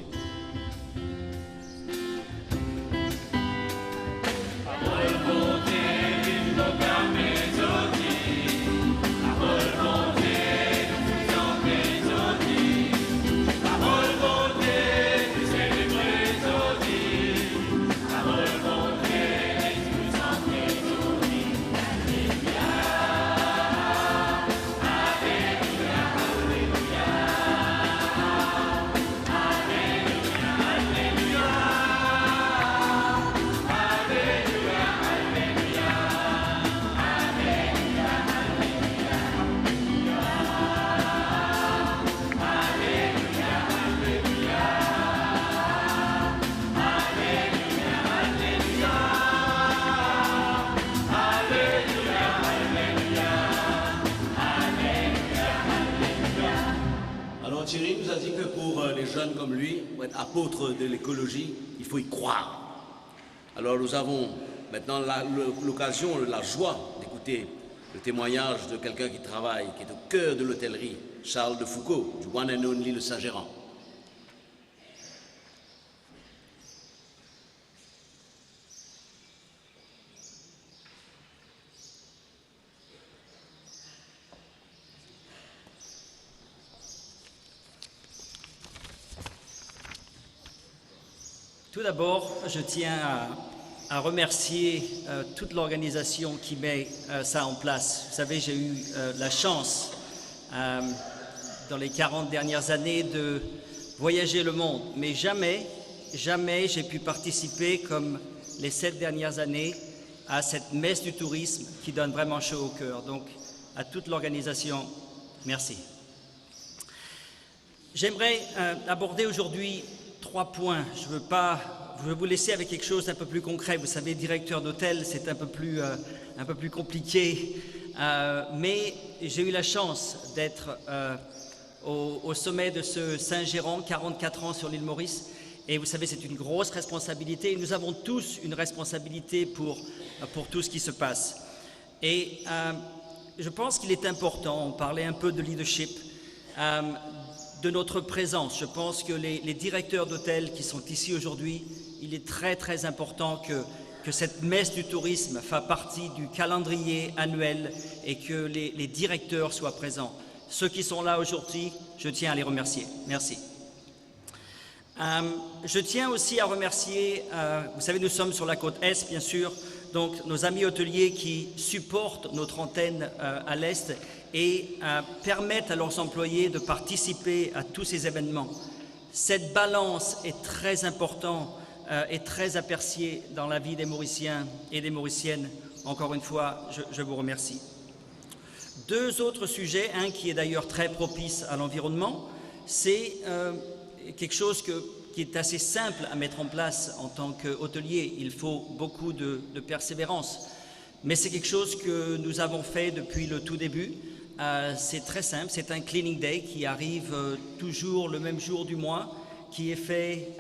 Thierry nous a dit que pour les jeunes comme lui, pour être apôtre de l'écologie, il faut y croire. Alors nous avons maintenant l'occasion, la joie d'écouter le témoignage de quelqu'un qui travaille, qui est au cœur de l'hôtellerie, Charles de Foucault, du One and Only Le Saint-Gérant. Tout d'abord, je tiens à remercier toute l'organisation qui met ça en place. Vous savez, j'ai eu la chance, dans les 40 dernières années, de voyager le monde, mais jamais j'ai pu participer, comme les 7 dernières années, à cette messe du tourisme qui donne vraiment chaud au cœur. Donc, à toute l'organisation, merci. J'aimerais aborder aujourd'hui 3 points. Je veux vous laisser avec quelque chose d'un peu plus concret. Vous savez, directeur d'hôtel, c'est un peu plus compliqué, mais j'ai eu la chance d'être au sommet de ce Saint-Géran, 44 ans sur l'île Maurice. Et vous savez, c'est une grosse responsabilité. Et nous avons tous une responsabilité pour tout ce qui se passe. Et je pense qu'il est important, on parlait un peu de leadership, de notre présence. Je pense que les directeurs d'hôtels qui sont ici aujourd'hui, il est très très important que cette messe du tourisme fasse partie du calendrier annuel et que les directeurs soient présents. Ceux qui sont là aujourd'hui, je tiens à les remercier. Merci. Je tiens aussi à remercier, vous savez, nous sommes sur la côte Est, bien sûr, donc nos amis hôteliers qui supportent notre antenne à l'Est et permettent à leurs employés de participer à tous ces événements. Cette balance est très importante et très appréciée dans la vie des Mauriciens et des Mauriciennes. Encore une fois, je vous remercie. 2 autres sujets, un qui est d'ailleurs très propice à l'environnement, c'est quelque chose qui est assez simple à mettre en place en tant qu'hôtelier. Il faut beaucoup de persévérance, mais c'est quelque chose que nous avons fait depuis le tout début. C'est très simple, c'est un cleaning day qui arrive toujours le même jour du mois, qui est fait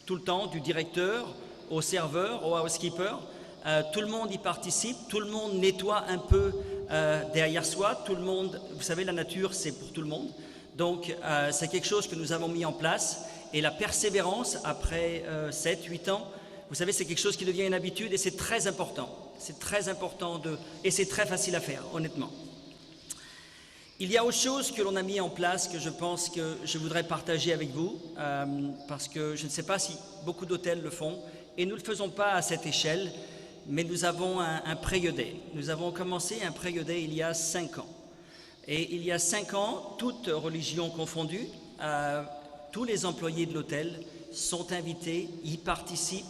tout le temps, du directeur au serveur, au housekeeper. Tout le monde y participe, tout le monde nettoie un peu derrière soi, tout le monde, vous savez, la nature c'est pour tout le monde. Donc, c'est quelque chose que nous avons mis en place et la persévérance, après 7-8 ans, vous savez, c'est quelque chose qui devient une habitude et c'est très important. C'est très important et c'est très facile à faire, honnêtement. Il y a autre chose que l'on a mis en place que je pense que je voudrais partager avec vous, parce que je ne sais pas si beaucoup d'hôtels le font et nous ne le faisons pas à cette échelle, mais nous avons un Pray a Day. Nous avons commencé un Pray a Day il y a 5 ans. Et il y a 5 ans, toutes religions confondues, tous les employés de l'hôtel sont invités, y participent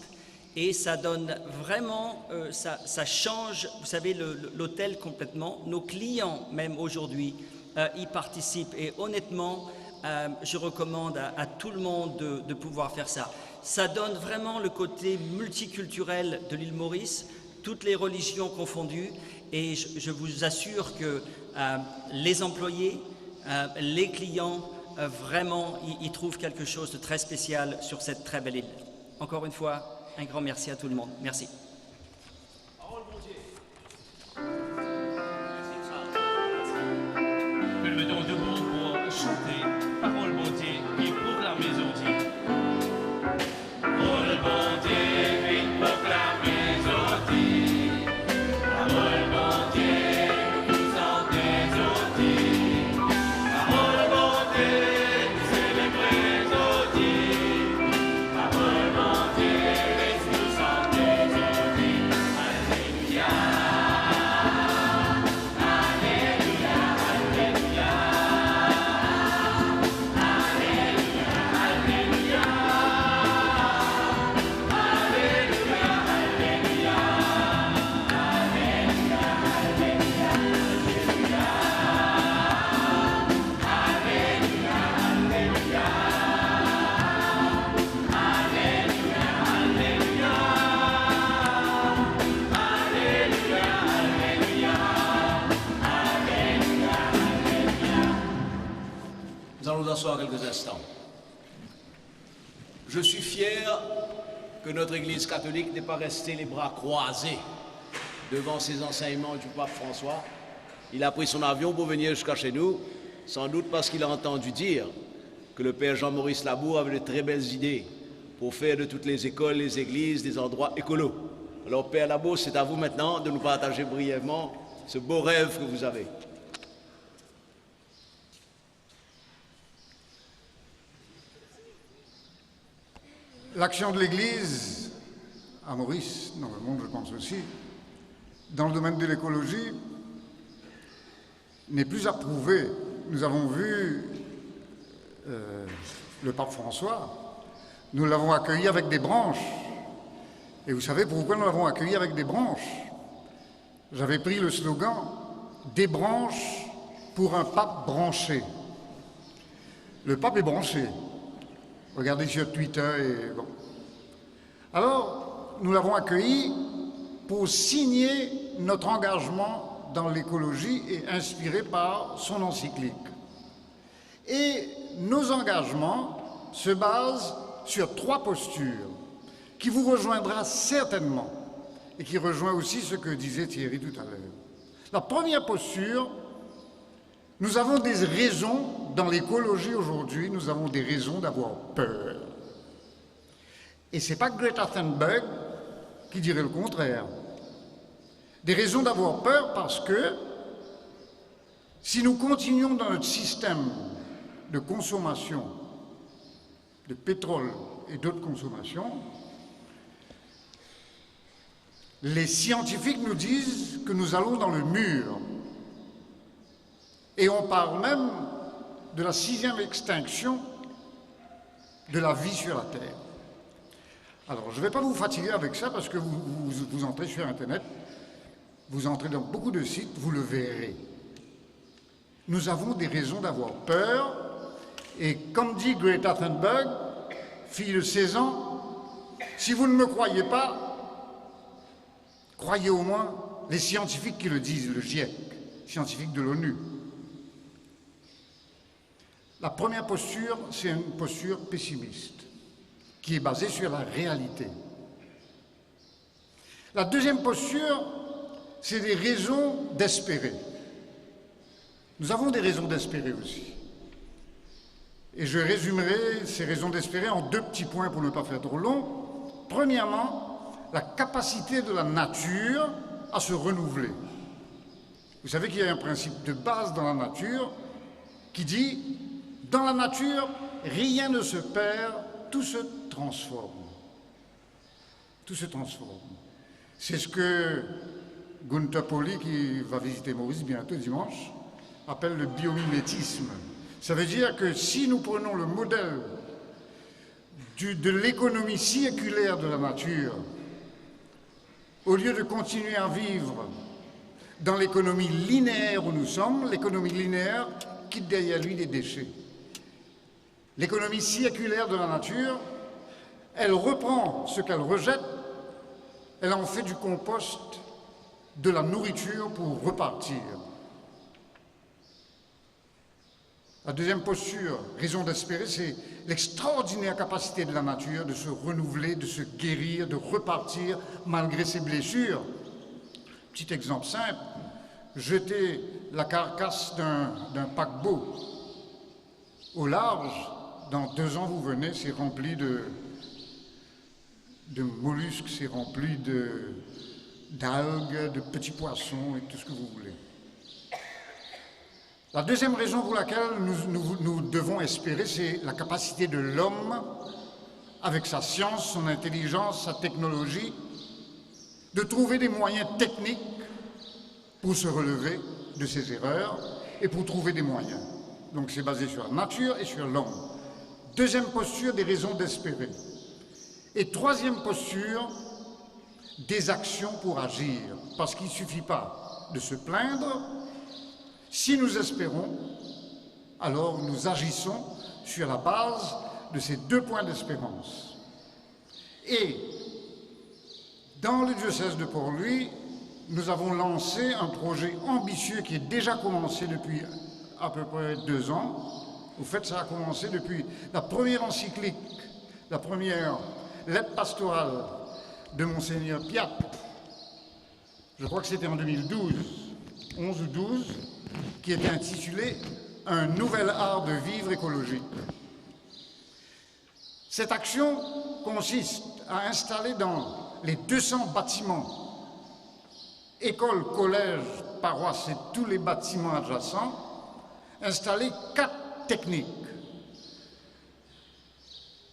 et ça donne vraiment, ça change, vous savez, l'hôtel complètement. Nos clients, même aujourd'hui, y participent et honnêtement, je recommande à tout le monde de pouvoir faire ça. Ça donne vraiment le côté multiculturel de l'île Maurice, toutes les religions confondues et je vous assure que les employés, les clients, vraiment, ils trouvent quelque chose de très spécial sur cette très belle île. Encore une fois, un grand merci à tout le monde. Merci. Nous le mettons debout pour chanter Parole bon Dieu qui proclame les ordines. Parole bon Dieu qui proclame les ordines. Parole bon Dieu nous en des ordines. Parole bon Dieu nous célébrer les ordines. Parole bon Dieu nous en des ordines. Alléluia. Nous allons nous asseoir quelques instants. Je suis fier que notre Église catholique n'ait pas resté les bras croisés devant ces enseignements du pape François. Il a pris son avion pour venir jusqu'à chez nous, sans doute parce qu'il a entendu dire que le père Jean-Maurice Labour avait de très belles idées pour faire de toutes les écoles, les églises, des endroits écolos. Alors père Labour, c'est à vous maintenant de nous partager brièvement ce beau rêve que vous avez. L'action de l'Église, à Maurice, dans le monde je pense aussi, dans le domaine de l'écologie, n'est plus approuvée. Nous avons vu le pape François, nous l'avons accueilli avec des branches. Et vous savez pourquoi nous l'avons accueilli avec des branches? J'avais pris le slogan « Des branches pour un pape branché ». Le pape est branché. Regardez sur Twitter et bon. Alors, nous l'avons accueilli pour signer notre engagement dans l'écologie et inspiré par son encyclique. Et nos engagements se basent sur 3 postures qui vous rejoindra certainement et qui rejoint aussi ce que disait Thierry tout à l'heure. La première posture, nous avons des raisons, dans l'écologie aujourd'hui, nous avons des raisons d'avoir peur. Et ce n'est pas Greta Thunberg qui dirait le contraire. Des raisons d'avoir peur parce que si nous continuons dans notre système de consommation de pétrole et d'autres consommations, les scientifiques nous disent que nous allons dans le mur. Et on parle même de la 6e extinction de la vie sur la Terre. Alors, je ne vais pas vous fatiguer avec ça parce que vous entrez sur Internet, vous entrez dans beaucoup de sites, vous le verrez. Nous avons des raisons d'avoir peur et comme dit Greta Thunberg, fille de 16 ans, si vous ne me croyez pas, croyez au moins les scientifiques qui le disent, le GIEC, scientifique de l'ONU. La première posture, c'est une posture pessimiste, qui est basée sur la réalité. La deuxième posture, c'est des raisons d'espérer. Nous avons des raisons d'espérer aussi. Et je résumerai ces raisons d'espérer en 2 petits points pour ne pas faire trop long. Premièrement, la capacité de la nature à se renouveler. Vous savez qu'il y a un principe de base dans la nature qui dit « Dans la nature, rien ne se perd, tout se transforme. » Tout se transforme. C'est ce que Gunther Pauli, qui va visiter Maurice bientôt dimanche, appelle le biomimétisme. Ça veut dire que si nous prenons le modèle de l'économie circulaire de la nature, au lieu de continuer à vivre dans l'économie linéaire où nous sommes, l'économie linéaire quitte derrière lui des déchets. L'économie circulaire de la nature, elle reprend ce qu'elle rejette, elle en fait du compost, de la nourriture pour repartir. La deuxième posture, raison d'espérer, c'est l'extraordinaire capacité de la nature de se renouveler, de se guérir, de repartir malgré ses blessures. Petit exemple simple, jeter la carcasse d'un paquebot au large, dans 2 ans vous venez, c'est rempli de mollusques, c'est rempli d'algues, de petits poissons et tout ce que vous voulez. La deuxième raison pour laquelle nous devons espérer, c'est la capacité de l'homme, avec sa science, son intelligence, sa technologie, de trouver des moyens techniques pour se relever de ses erreurs et pour trouver des moyens. Donc c'est basé sur la nature et sur l'homme. Deuxième posture, des raisons d'espérer. Et troisième posture, des actions pour agir. Parce qu'il ne suffit pas de se plaindre. Si nous espérons, alors nous agissons sur la base de ces 2 points d'espérance. Et dans le diocèse de Port-Louis, nous avons lancé un projet ambitieux qui est déjà commencé depuis à peu près 2 ans. Au fait, ça a commencé depuis la première encyclique, la première lettre pastorale de Monseigneur Piat. Je crois que c'était en 2012, 11 ou 12, qui était intitulé « Un nouvel art de vivre écologique ». Cette action consiste à installer dans les 200 bâtiments, écoles, collèges, paroisses et tous les bâtiments adjacents, installer 4 techniques.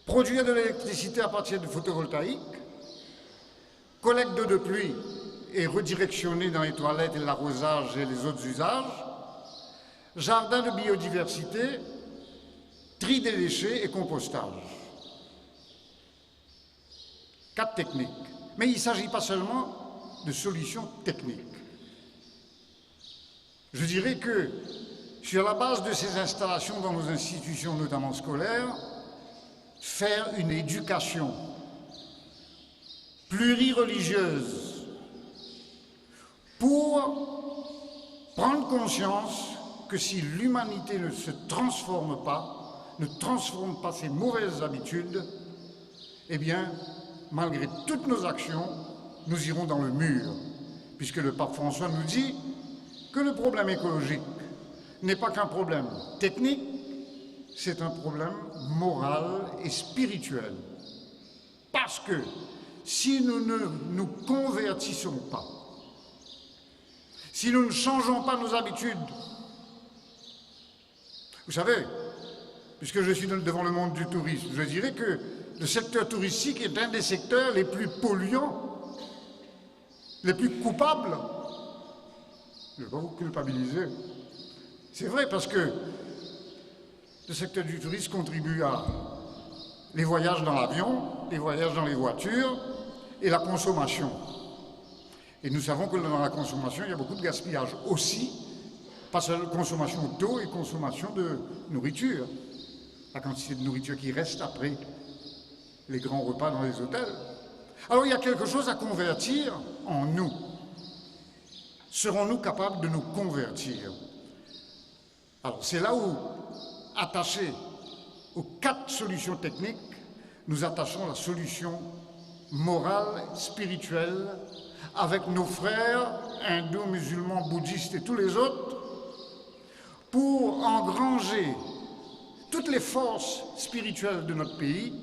produire de l'électricité à partir de photovoltaïque, collecte d'eau de pluie et redirectionner dans les toilettes et l'arrosage et les autres usages, jardin de biodiversité, tri des déchets et compostage. 4 techniques. Mais il ne s'agit pas seulement de solutions techniques. Je dirais que sur la base de ces installations dans nos institutions, notamment scolaires, faire une éducation plurireligieuse pour prendre conscience que si l'humanité ne se transforme pas, ne transforme pas ses mauvaises habitudes, eh bien, malgré toutes nos actions, nous irons dans le mur, puisque le pape François nous dit que le problème écologique n'est pas qu'un problème technique, c'est un problème moral et spirituel. Parce que si nous ne nous convertissons pas, si nous ne changeons pas nos habitudes, vous savez, puisque je suis devant le monde du tourisme, je dirais que le secteur touristique est un des secteurs les plus polluants, les plus coupables. Je ne vais pas vous culpabiliser. C'est vrai parce que le secteur du tourisme contribue à les voyages dans l'avion, les voyages dans les voitures et la consommation. Et nous savons que dans la consommation, il y a beaucoup de gaspillage aussi, pas seulement consommation d'eau et consommation de nourriture. La quantité de nourriture qui reste après les grands repas dans les hôtels. Alors il y a quelque chose à convertir en nous. Serons-nous capables de nous convertir? Alors c'est là où, attachés aux 4 solutions techniques, nous attachons la solution morale, spirituelle, avec nos frères hindous, musulmans, bouddhistes et tous les autres, pour engranger toutes les forces spirituelles de notre pays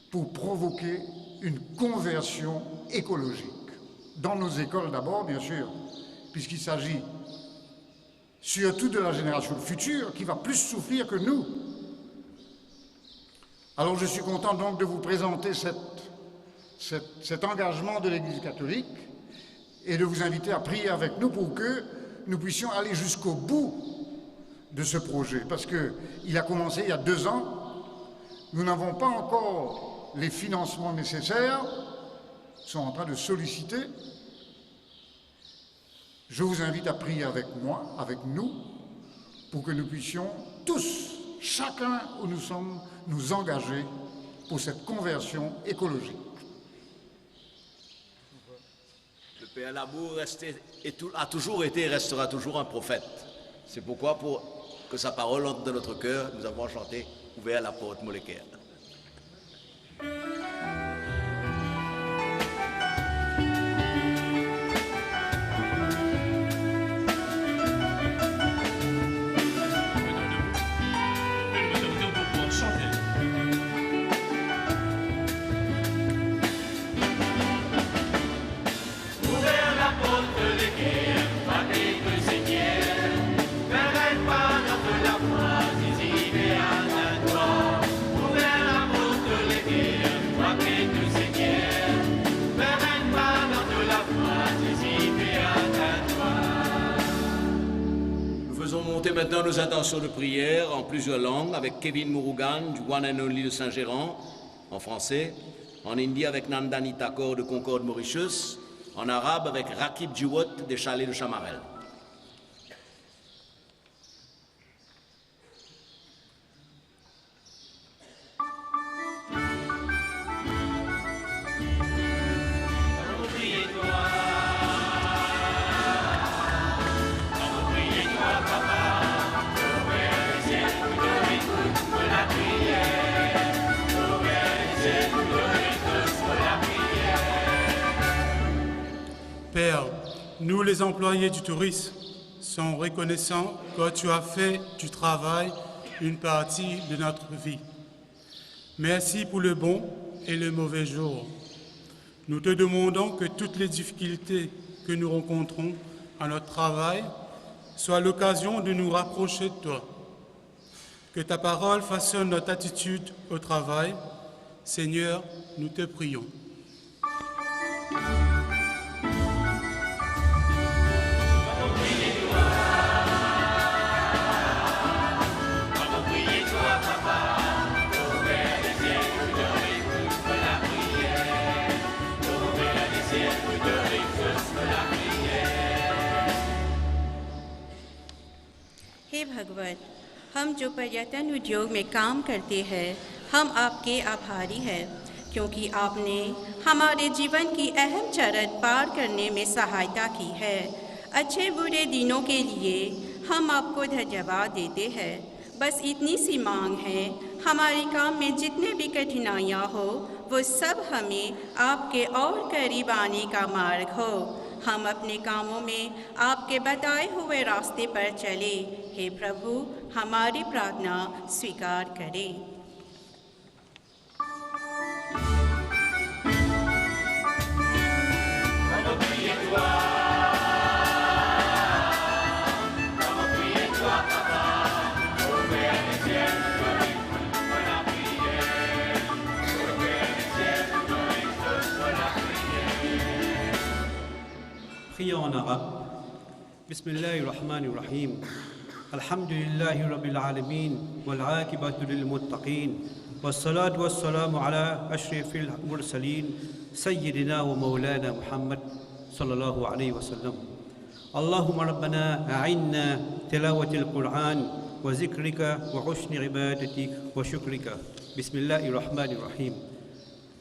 pour provoquer une conversion écologique. Dans nos écoles d'abord, bien sûr, puisqu'il s'agit surtout de la génération future qui va plus souffrir que nous. Alors je suis content donc de vous présenter cet engagement de l'Église catholique et de vous inviter à prier avec nous pour que nous puissions aller jusqu'au bout de ce projet, parce qu'il a commencé il y a 2 ans, nous n'avons pas encore les financements nécessaires, sont en train de solliciter. Je vous invite à prier avec moi, avec nous, pour que nous puissions tous, chacun où nous sommes, nous engager pour cette conversion écologique. Le Père Labour a toujours été et restera toujours un prophète. C'est pourquoi, pour que sa parole entre dans notre cœur, nous avons chanté « Ouvert la porte molécaire ». Maintenant nos intentions de prière en plusieurs langues avec Kevin Murugan du One and Only de Saint-Gérand en français, en hindi avec Nandani Thakur de Concorde Mauritius, en arabe avec Rakib Djiwot des Chalets de Chamarel. Père, nous les employés du tourisme sommes reconnaissants que tu as fait du travail une partie de notre vie. Merci pour le bon et le mauvais jour. Nous te demandons que toutes les difficultés que nous rencontrons à notre travail soient l'occasion de nous rapprocher de toi. Que ta parole façonne notre attitude au travail. Seigneur, nous te prions. हे भगवान, हम जो पर्यटन उद्योग में काम करते हैं, हम आपके आभारी हैं, क्योंकि आपने हमारे जीवन की अहम चरण पार करने में सहायता की है। अच्छे बुरे दिनों के लिए हम आपको धन्यवाद देते हैं। बस इतनी सी मांग है, हमारे काम में जितने भी कठिनाइयाँ हो, वो सब हमें आपके और करीब आने का मार्ग हो। हम अपने कामों में आपके बताए हुए रास्ते पर चले। हे प्रभु, हमारी प्रार्थना स्वीकार करें। Prions en arabe. Bismillahirrahmanirrahim. Alhamdulillahi Rabbil Alameen. Wal aqibatu lil muttaqin. Wassalatu wassalamu ala ashrafil mursalin. Sayyidina wa maulana Muhammad sallallahu alayhi wa sallam. Allahumma rabbana a'inna tilawatil Qur'an wa zikrika wa husni ibadatik wa shukrika. Bismillahirrahmanirrahim.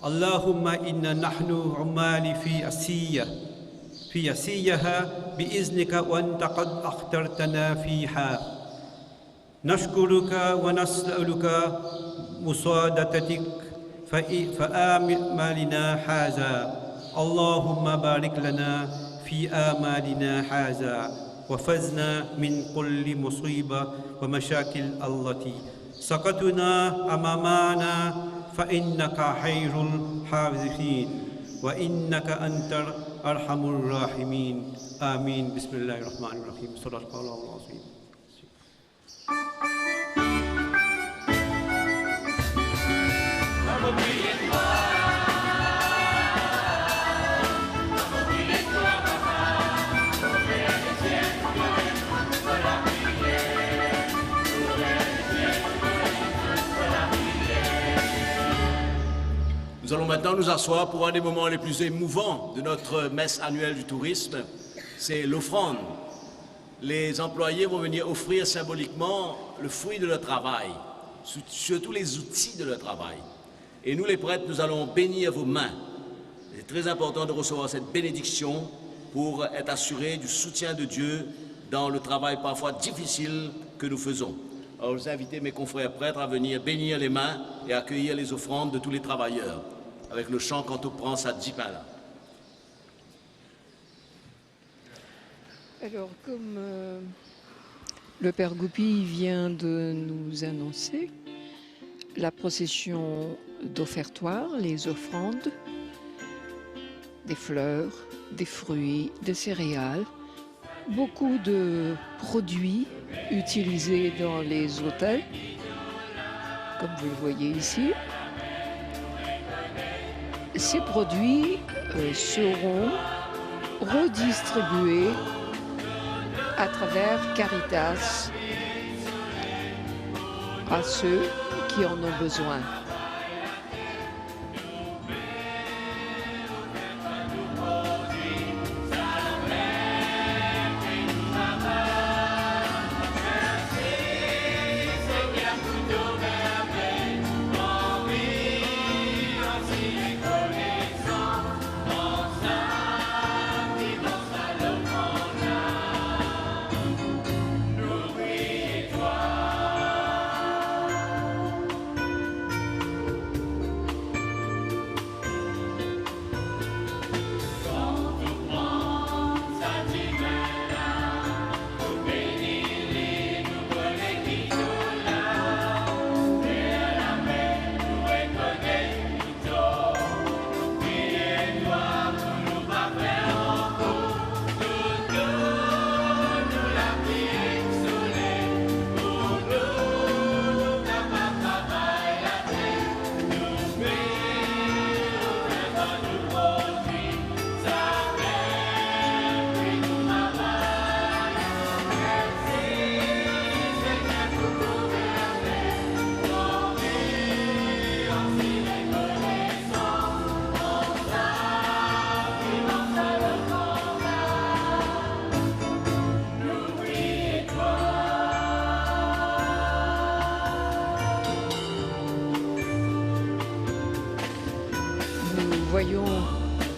Allahumma inna nahnu umali fi يسيها بإذنك وأنت قد أخترتنا فيها نشكرك ونسألك مساعدتك فآمالنا هذا اللهم بارك لنا في آمالنا هذا وفزنا من كل مصيبة ومشاكل التي سقطنا أمامنا فإنك خير الحافظين وإنك أنت أرحم الراحمين آمين بسم الله الرحمن الرحيم صدق الله العظيم. Nous allons maintenant nous asseoir pour un des moments les plus émouvants de notre messe annuelle du tourisme, c'est l'offrande. Les employés vont venir offrir symboliquement le fruit de leur travail, surtout les outils de leur travail. Et nous les prêtres, nous allons bénir vos mains. C'est très important de recevoir cette bénédiction pour être assuré du soutien de Dieu dans le travail parfois difficile que nous faisons. Alors je vais inviter mes confrères prêtres à venir bénir les mains et accueillir les offrandes de tous les travailleurs, avec le chant quand on prend sa djipala. Alors, comme le Père Goupil vient de nous annoncer, la procession d'offertoires, les offrandes, des fleurs, des fruits, des céréales, beaucoup de produits utilisés dans les hôtels, comme vous le voyez ici. Ces produits seront redistribués à travers Caritas à ceux qui en ont besoin.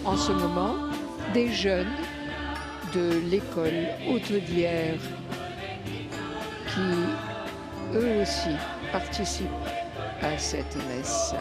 en ce moment des jeunes de l'école hôtelière qui, eux aussi, participent à cette messe.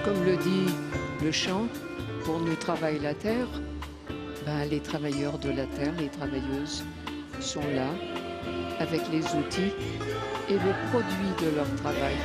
Comme le dit le chant, pour nous travaille la terre, les travailleurs de la terre, les travailleuses sont là avec les outils et le produit de leur travail.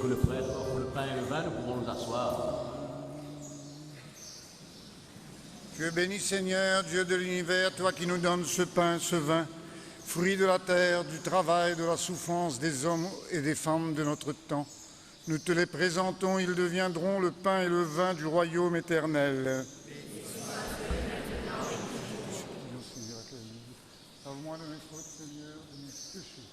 Que le prêtre offre le pain et le vin, nous pouvons nous asseoir. Dieu béni Seigneur, Dieu de l'univers, toi qui nous donnes ce pain, ce vin, fruit de la terre, du travail, de la souffrance des hommes et des femmes de notre temps. Nous te les présentons, ils deviendront le pain et le vin du royaume éternel. Sauve-moi de mes fautes, Seigneur, de mes péchés.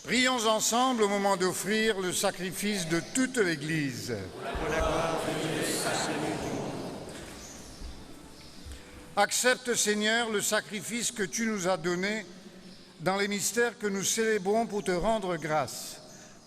Prions ensemble au moment d'offrir le sacrifice de toute l'Église. Accepte, Seigneur, le sacrifice que tu nous as donné dans les mystères que nous célébrons pour te rendre grâce.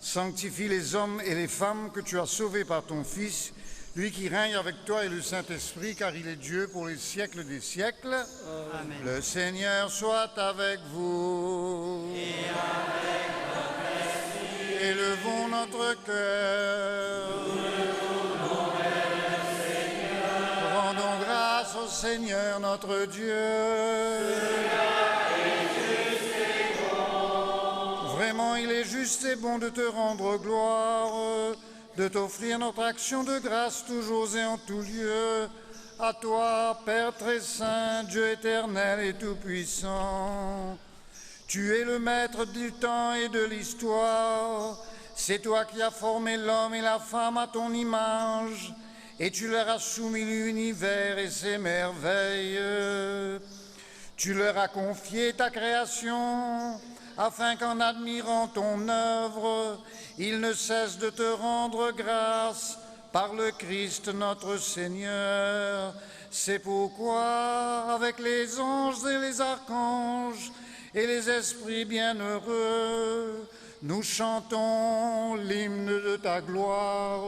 Sanctifie les hommes et les femmes que tu as sauvés par ton Fils, lui qui règne avec toi et le Saint-Esprit, car il est Dieu pour les siècles des siècles. Amen. Le Seigneur soit avec vous. Et avec votre esprit. Élevons notre cœur. Rendons grâce au Seigneur notre Dieu. Vraiment, il est juste et bon de te rendre gloire, de t'offrir notre action de grâce toujours et en tout lieu. À toi, Père très saint, Dieu éternel et tout-puissant. Tu es le maître du temps et de l'histoire. C'est toi qui as formé l'homme et la femme à ton image, et tu leur as soumis l'univers et ses merveilles. Tu leur as confié ta création, afin qu'en admirant ton œuvre, ils ne cessent de te rendre grâce par le Christ notre Seigneur. C'est pourquoi, avec les anges et les archanges et les esprits bienheureux, nous chantons l'hymne de ta gloire.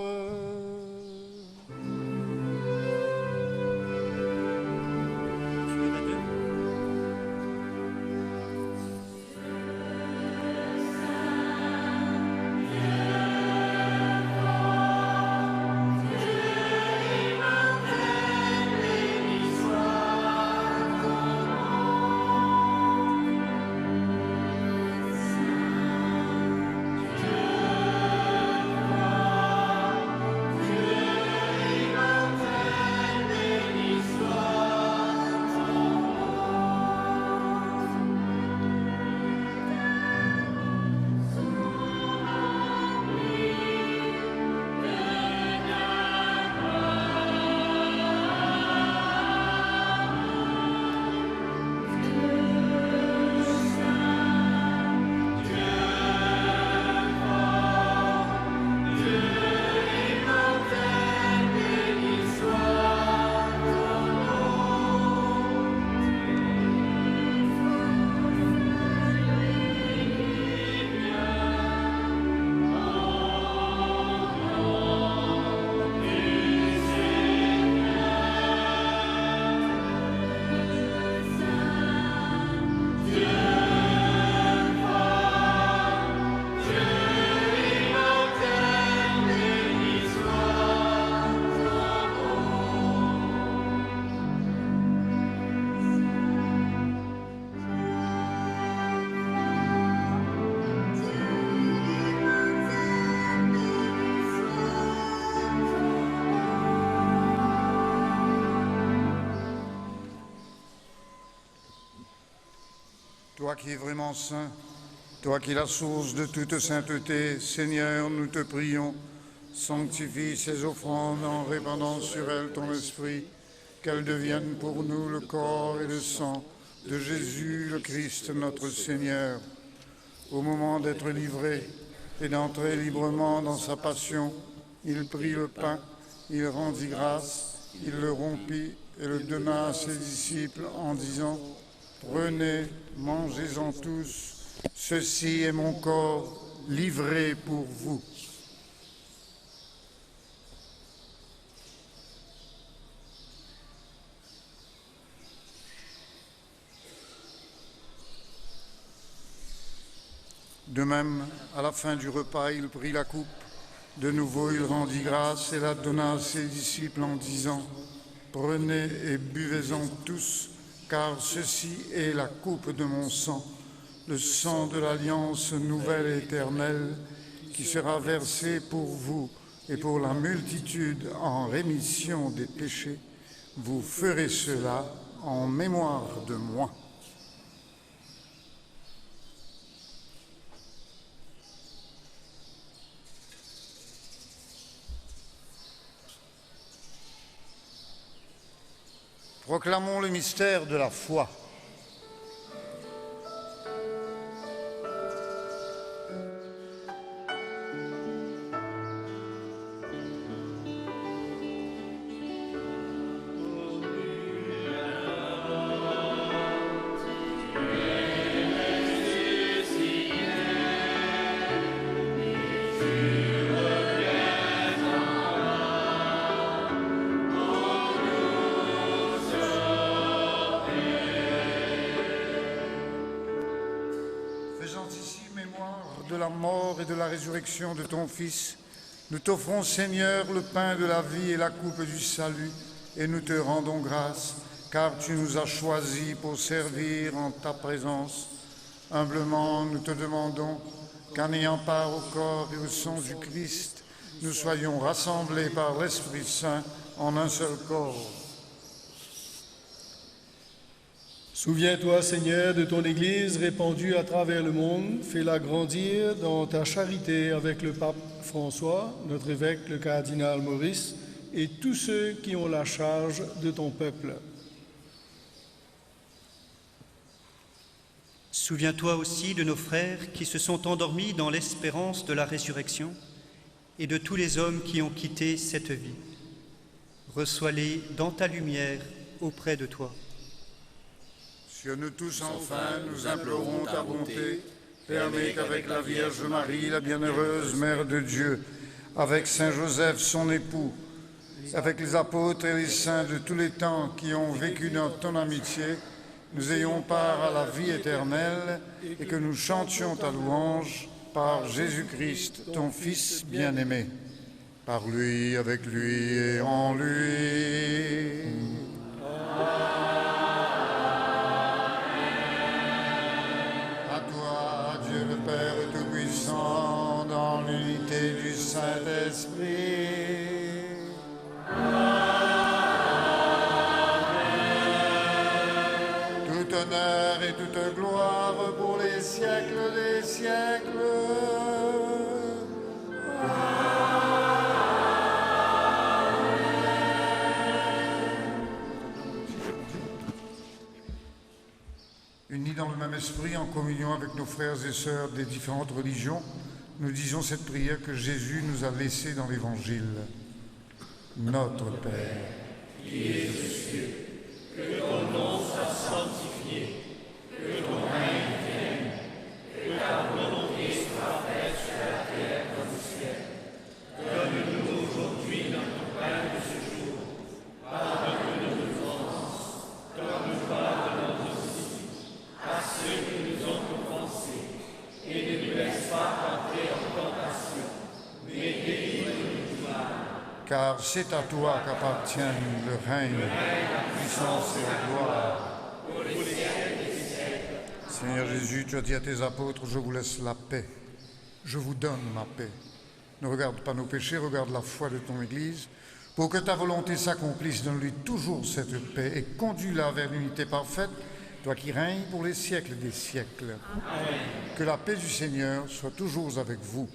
Toi qui es vraiment saint, toi qui es la source de toute sainteté, Seigneur, nous te prions, sanctifie ces offrandes en répandant sur elles ton esprit, qu'elles deviennent pour nous le corps et le sang de Jésus, le Christ, notre Seigneur. Au moment d'être livré et d'entrer librement dans sa passion, il prit le pain, il rendit grâce, il le rompit et le donna à ses disciples en disant: Prenez, mangez-en tous, ceci est mon corps livré pour vous. De même, à la fin du repas, il prit la coupe. De nouveau, il rendit grâce et la donna à ses disciples en disant: Prenez et buvez-en tous, car ceci est la coupe de mon sang, le sang de l'alliance nouvelle et éternelle, qui sera versé pour vous et pour la multitude en rémission des péchés. Vous ferez cela en mémoire de moi. Proclamons le mystère de la foi. de la mort et de la résurrection de ton Fils, nous t'offrons, Seigneur, le pain de la vie et la coupe du salut, et nous te rendons grâce, car tu nous as choisis pour servir en ta présence. Humblement, nous te demandons qu'en ayant part au corps et au sang du Christ, nous soyons rassemblés par l'Esprit Saint en un seul corps. Souviens-toi, Seigneur, de ton Église répandue à travers le monde. Fais-la grandir dans ta charité avec le pape François, notre évêque, le cardinal Maurice, et tous ceux qui ont la charge de ton peuple. Souviens-toi aussi de nos frères qui se sont endormis dans l'espérance de la résurrection et de tous les hommes qui ont quitté cette vie. Reçois-les dans ta lumière auprès de toi. Sur nous tous enfin, nous implorons ta bonté. Permets qu'avec la Vierge Marie, la bienheureuse Mère de Dieu, avec Saint Joseph, son époux, avec les apôtres et les saints de tous les temps qui ont vécu dans ton amitié, nous ayons part à la vie éternelle et que nous chantions ta louange par Jésus-Christ, ton Fils bien-aimé. Par lui, avec lui et en lui. À toi, Dieu le Père Tout-Puissant, dans l'unité du Saint-Esprit. Tout honneur et toute gloire pour les siècles des siècles. Unis dans le même esprit, en communion avec nos frères et sœurs des différentes religions, nous disons cette prière que Jésus nous a laissée dans l'Évangile. Notre Père, qui es aux cieux, que ton nom soit sanctifié, que ton règne vienne, que ta volonté soit faite sur la terre comme au ciel. Donne-nous aujourd'hui notre pain de ce jour. Pardonne nos offenses, comme nous pardonnons aussi à ceux qui nous ont offensés. Et ne nous laisse pas entrer en tentation, mais délivre-nous du mal. car c'est à toi qu'appartiennent le règne, la puissance et la gloire. Seigneur Jésus, tu as dit à tes apôtres, je vous laisse la paix, je vous donne ma paix. Ne regarde pas nos péchés, regarde la foi de ton Église. Pour que ta volonté s'accomplisse, donne-lui toujours cette paix et conduis-la vers l'unité parfaite, toi qui règnes pour les siècles des siècles. Amen. Que la paix du Seigneur soit toujours avec vous.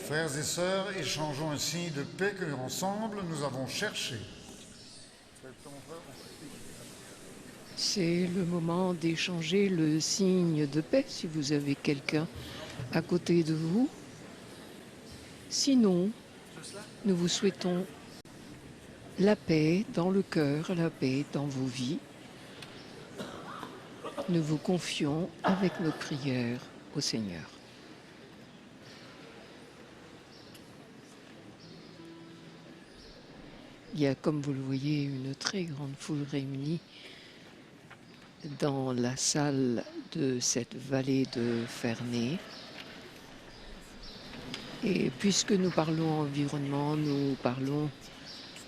Frères et sœurs, échangeons un signe de paix que ensemble nous avons cherché. C'est le moment d'échanger le signe de paix, si vous avez quelqu'un à côté de vous. Sinon, nous vous souhaitons la paix dans le cœur, la paix dans vos vies. Nous vous confions avec nos prières au Seigneur. Il y a, comme vous le voyez, une très grande foule réunie dans la salle de cette vallée de Ferney. Et puisque nous parlons environnement, nous parlons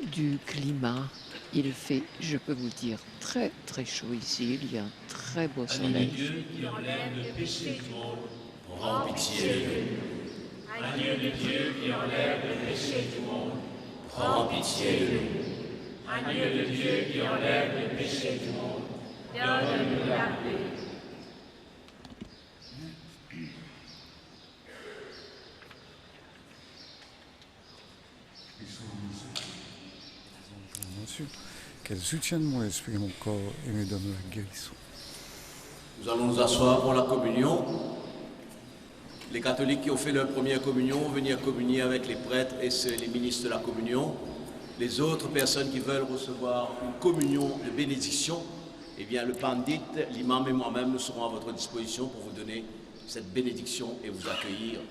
du climat. Il fait, je peux vous dire, très très chaud ici. Il y a un très beau soleil. Agneau de Dieu qui enlève le péché du monde, prends pitié de nous. Agneau de Dieu qui enlève le péché du monde, prends pitié de nous. Agneau de Dieu qui enlève le péché du monde, donne-nous la paix. Qu'elle soutienne mon esprit et mon corps et me donne la guérison. Nous allons nous asseoir pour la communion. Les catholiques qui ont fait leur première communion vont venir communier avec les prêtres et les ministres de la communion. Les autres personnes qui veulent recevoir une communion de bénédiction, eh bien le pandit, l'imam et moi-même, nous serons à votre disposition pour vous donner cette bénédiction et vous accueillir.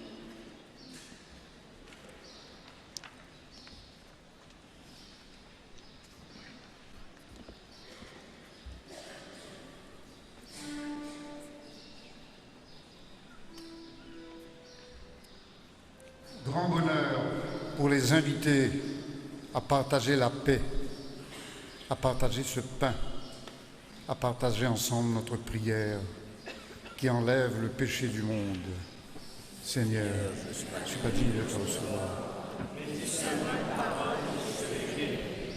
pour les inviter à partager la paix, à partager ce pain, à partager ensemble notre prière qui enlève le péché du monde. Seigneur, je ne suis pas digne de te recevoir.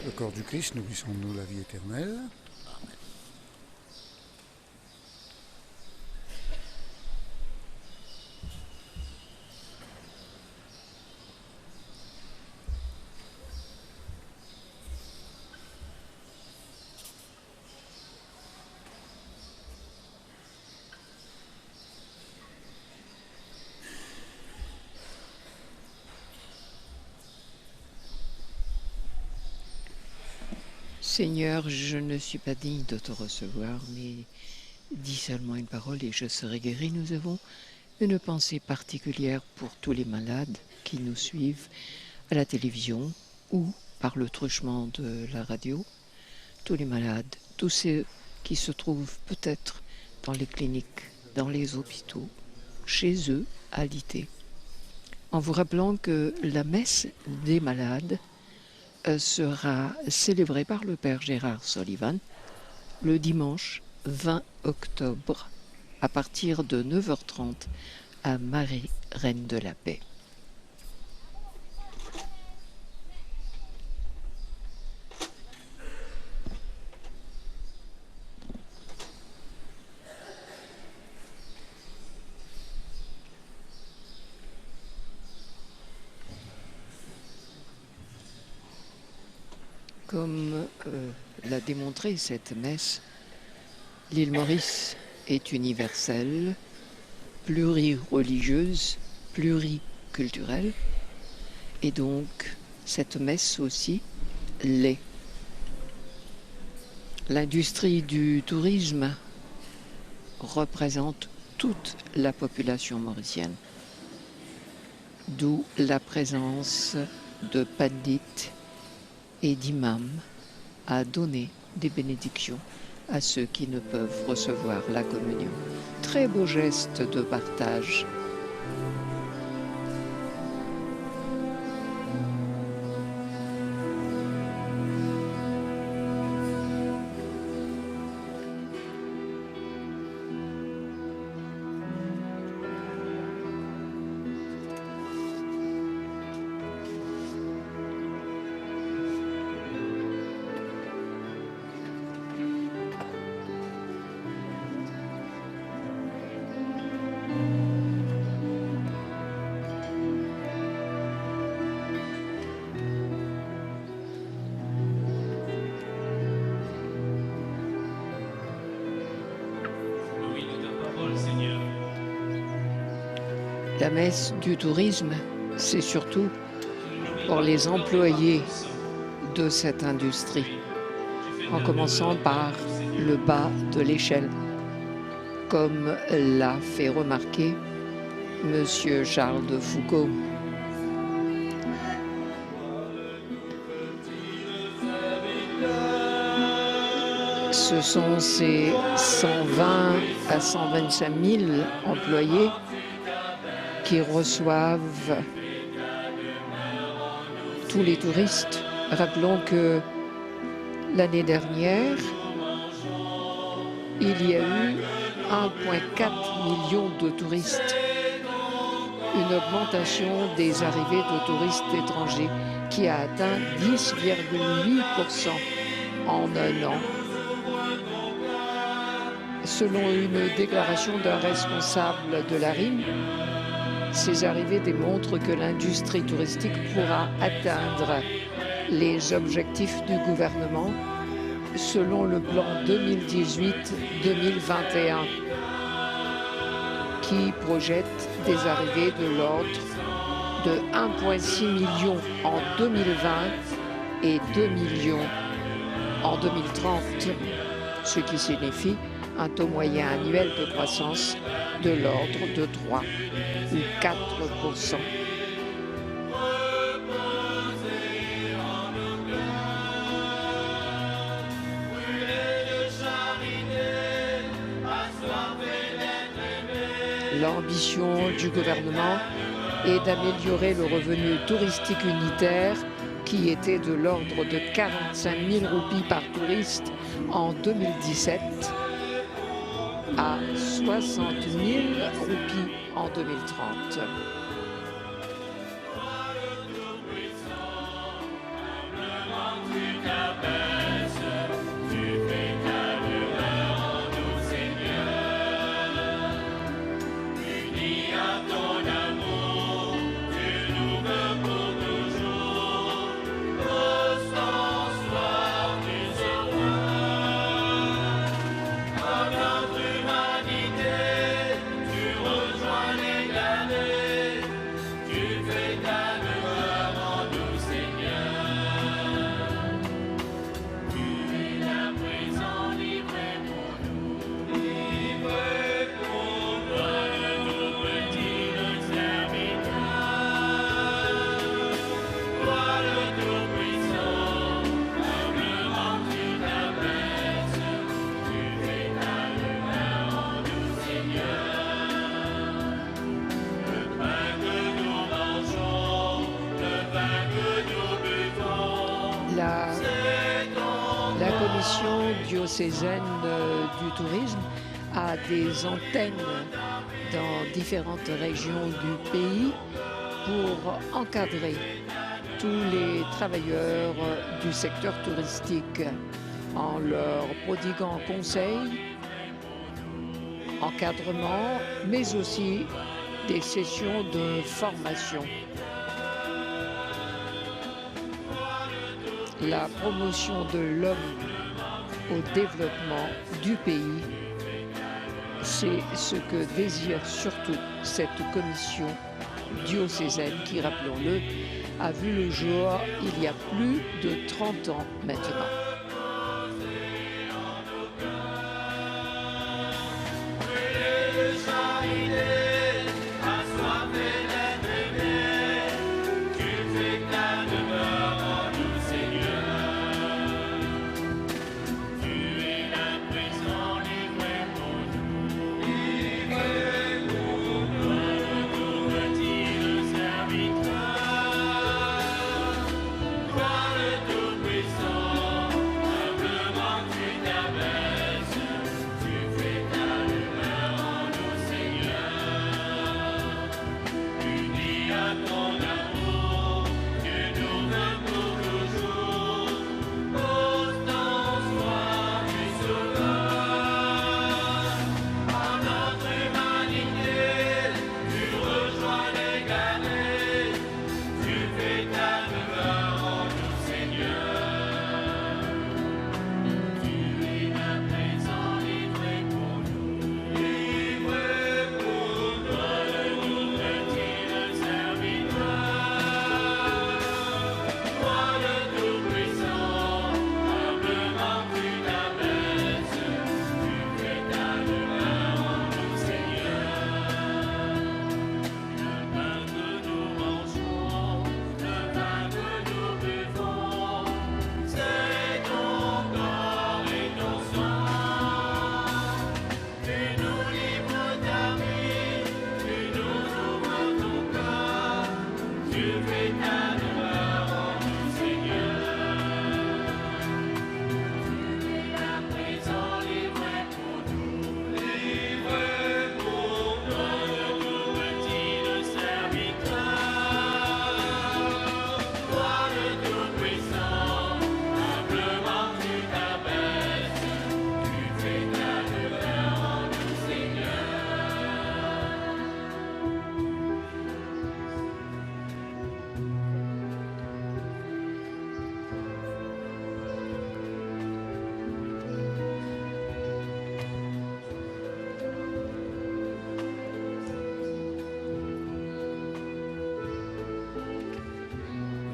Le corps du Christ, nourrissons-nous la vie éternelle. Seigneur, je ne suis pas digne de te recevoir, mais dis seulement une parole et je serai guéri. Nous avons une pensée particulière pour tous les malades qui nous suivent à la télévision ou par le truchement de la radio. Tous les malades, tous ceux qui se trouvent peut-être dans les cliniques, dans les hôpitaux, chez eux, alités. En vous rappelant que la messe des malades sera célébré par le Père Gérard Sullivan le dimanche 20 octobre à partir de 9h30 à Marie, Reine de la Paix. Comme l'a démontré cette messe, l'île Maurice est universelle, plurireligieuse, pluriculturelle, et donc cette messe aussi l'est. L'industrie du tourisme représente toute la population mauricienne, d'où la présence de pandits et d'imams à donner des bénédictions à ceux qui ne peuvent recevoir la communion. Très beau geste de partage. La messe du tourisme, c'est surtout pour les employés de cette industrie, en commençant par le bas de l'échelle, comme l'a fait remarquer M. Charles de Foucault. Ce sont ces 120 à 125 000 employés qui reçoivent tous les touristes. Rappelons que l'année dernière, il y a eu 1,4 million de touristes, une augmentation des arrivées de touristes étrangers qui a atteint 10,8% en un an. Selon une déclaration d'un responsable de la RIM, ces arrivées démontrent que l'industrie touristique pourra atteindre les objectifs du gouvernement selon le plan 2018-2021 qui projette des arrivées de l'ordre de 1,6 million en 2020 et 2 millions en 2030, ce qui signifie un taux moyen annuel de croissance de l'ordre de 3 ou 4%. L'ambition du gouvernement et d'améliorer le revenu touristique unitaire qui était de l'ordre de 45 000 roupies par touriste en 2017 à 60 000 roupies en 2030. La commission diocésaine du tourisme a des antennes dans différentes régions du pays pour encadrer tous les travailleurs du secteur touristique en leur prodiguant conseils, encadrement, mais aussi des sessions de formation. La promotion de l'homme au développement du pays, c'est ce que désire surtout cette commission diocésaine qui, rappelons-le, a vu le jour il y a plus de 30 ans maintenant.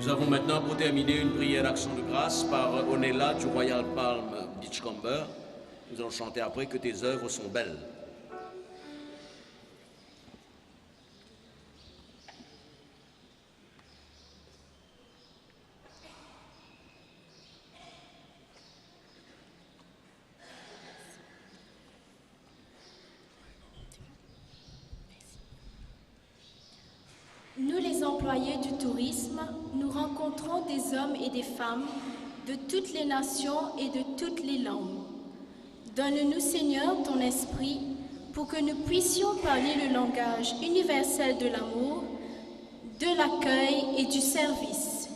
Nous avons maintenant pour terminer une prière d'action de grâce par Onella du Royal Palm Beachcomber. Nous allons chanter après que tes œuvres sont belles. Nous employés du tourisme, nous rencontrons des hommes et des femmes de toutes les nations et de toutes les langues. Donne-nous, Seigneur, ton esprit pour que nous puissions parler le langage universel de l'amour, de l'accueil et du service.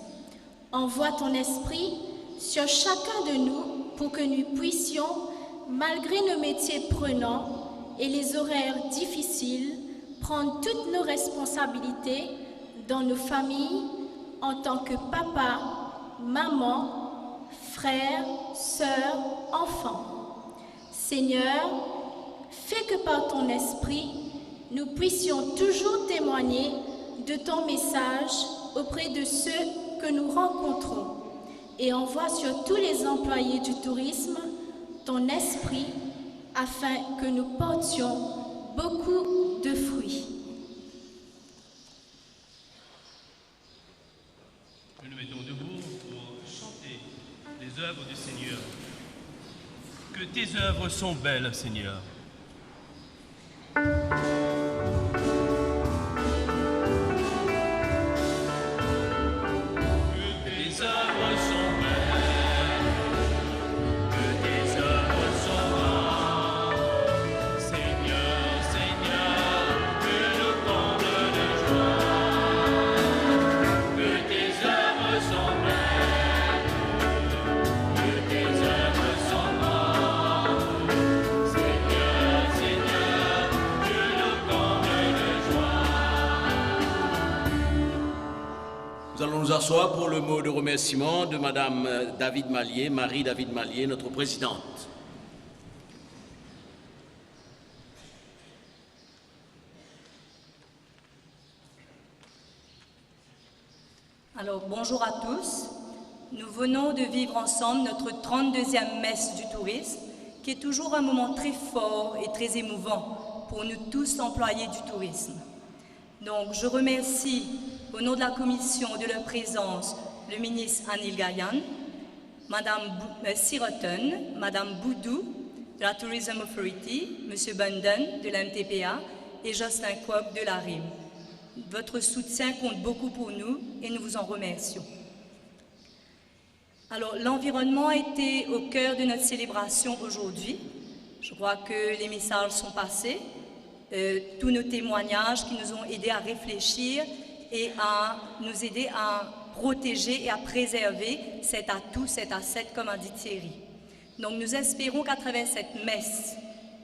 Envoie ton esprit sur chacun de nous pour que nous puissions, malgré nos métiers prenants et les horaires difficiles, prendre toutes nos responsabilités dans nos familles en tant que papa, maman, frère, sœur, enfant. Seigneur, fais que par ton esprit, nous puissions toujours témoigner de ton message auprès de ceux que nous rencontrons et envoie sur tous les employés du tourisme ton esprit afin que nous portions beaucoup de fruits. Nous nous mettons debout pour chanter les œuvres du Seigneur. Que tes œuvres sont belles, Seigneur. Nous allons nous asseoir pour le mot de remerciement de Madame David Mallier, Marie David Mallier, notre présidente. Alors, bonjour à tous. Nous venons de vivre ensemble notre 32e messe du tourisme, qui est toujours un moment très fort et très émouvant pour nous tous employés du tourisme. Donc, je remercie au nom de la Commission de leur présence le ministre Anil Gayan, Madame Siroten, Madame Boudou de la Tourism Authority, Monsieur Bunden de la MTPA et Justin Kwok de la RIM. Votre soutien compte beaucoup pour nous et nous vous en remercions. Alors, l'environnement a été au cœur de notre célébration aujourd'hui. Je crois que les messages sont passés, tous nos témoignages qui nous ont aidés à réfléchir et à nous aider à protéger et à préserver cet atout, cet asset, comme a dit Thierry. Donc nous espérons qu'à travers cette messe,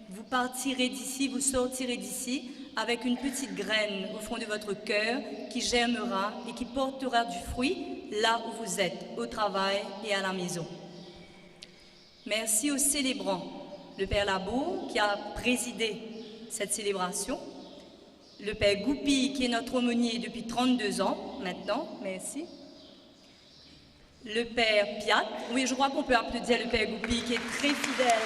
vous partirez d'ici, vous sortirez d'ici avec une petite graine au fond de votre cœur qui germera et qui portera du fruit là où vous êtes, au travail et à la maison. Merci aux célébrants, le Père Labour qui a présidé cette célébration, le Père Goupi, qui est notre aumônier depuis 32 ans maintenant, merci. Le Père Piat, oui, je crois qu'on peut applaudir le Père Goupi, qui est très fidèle.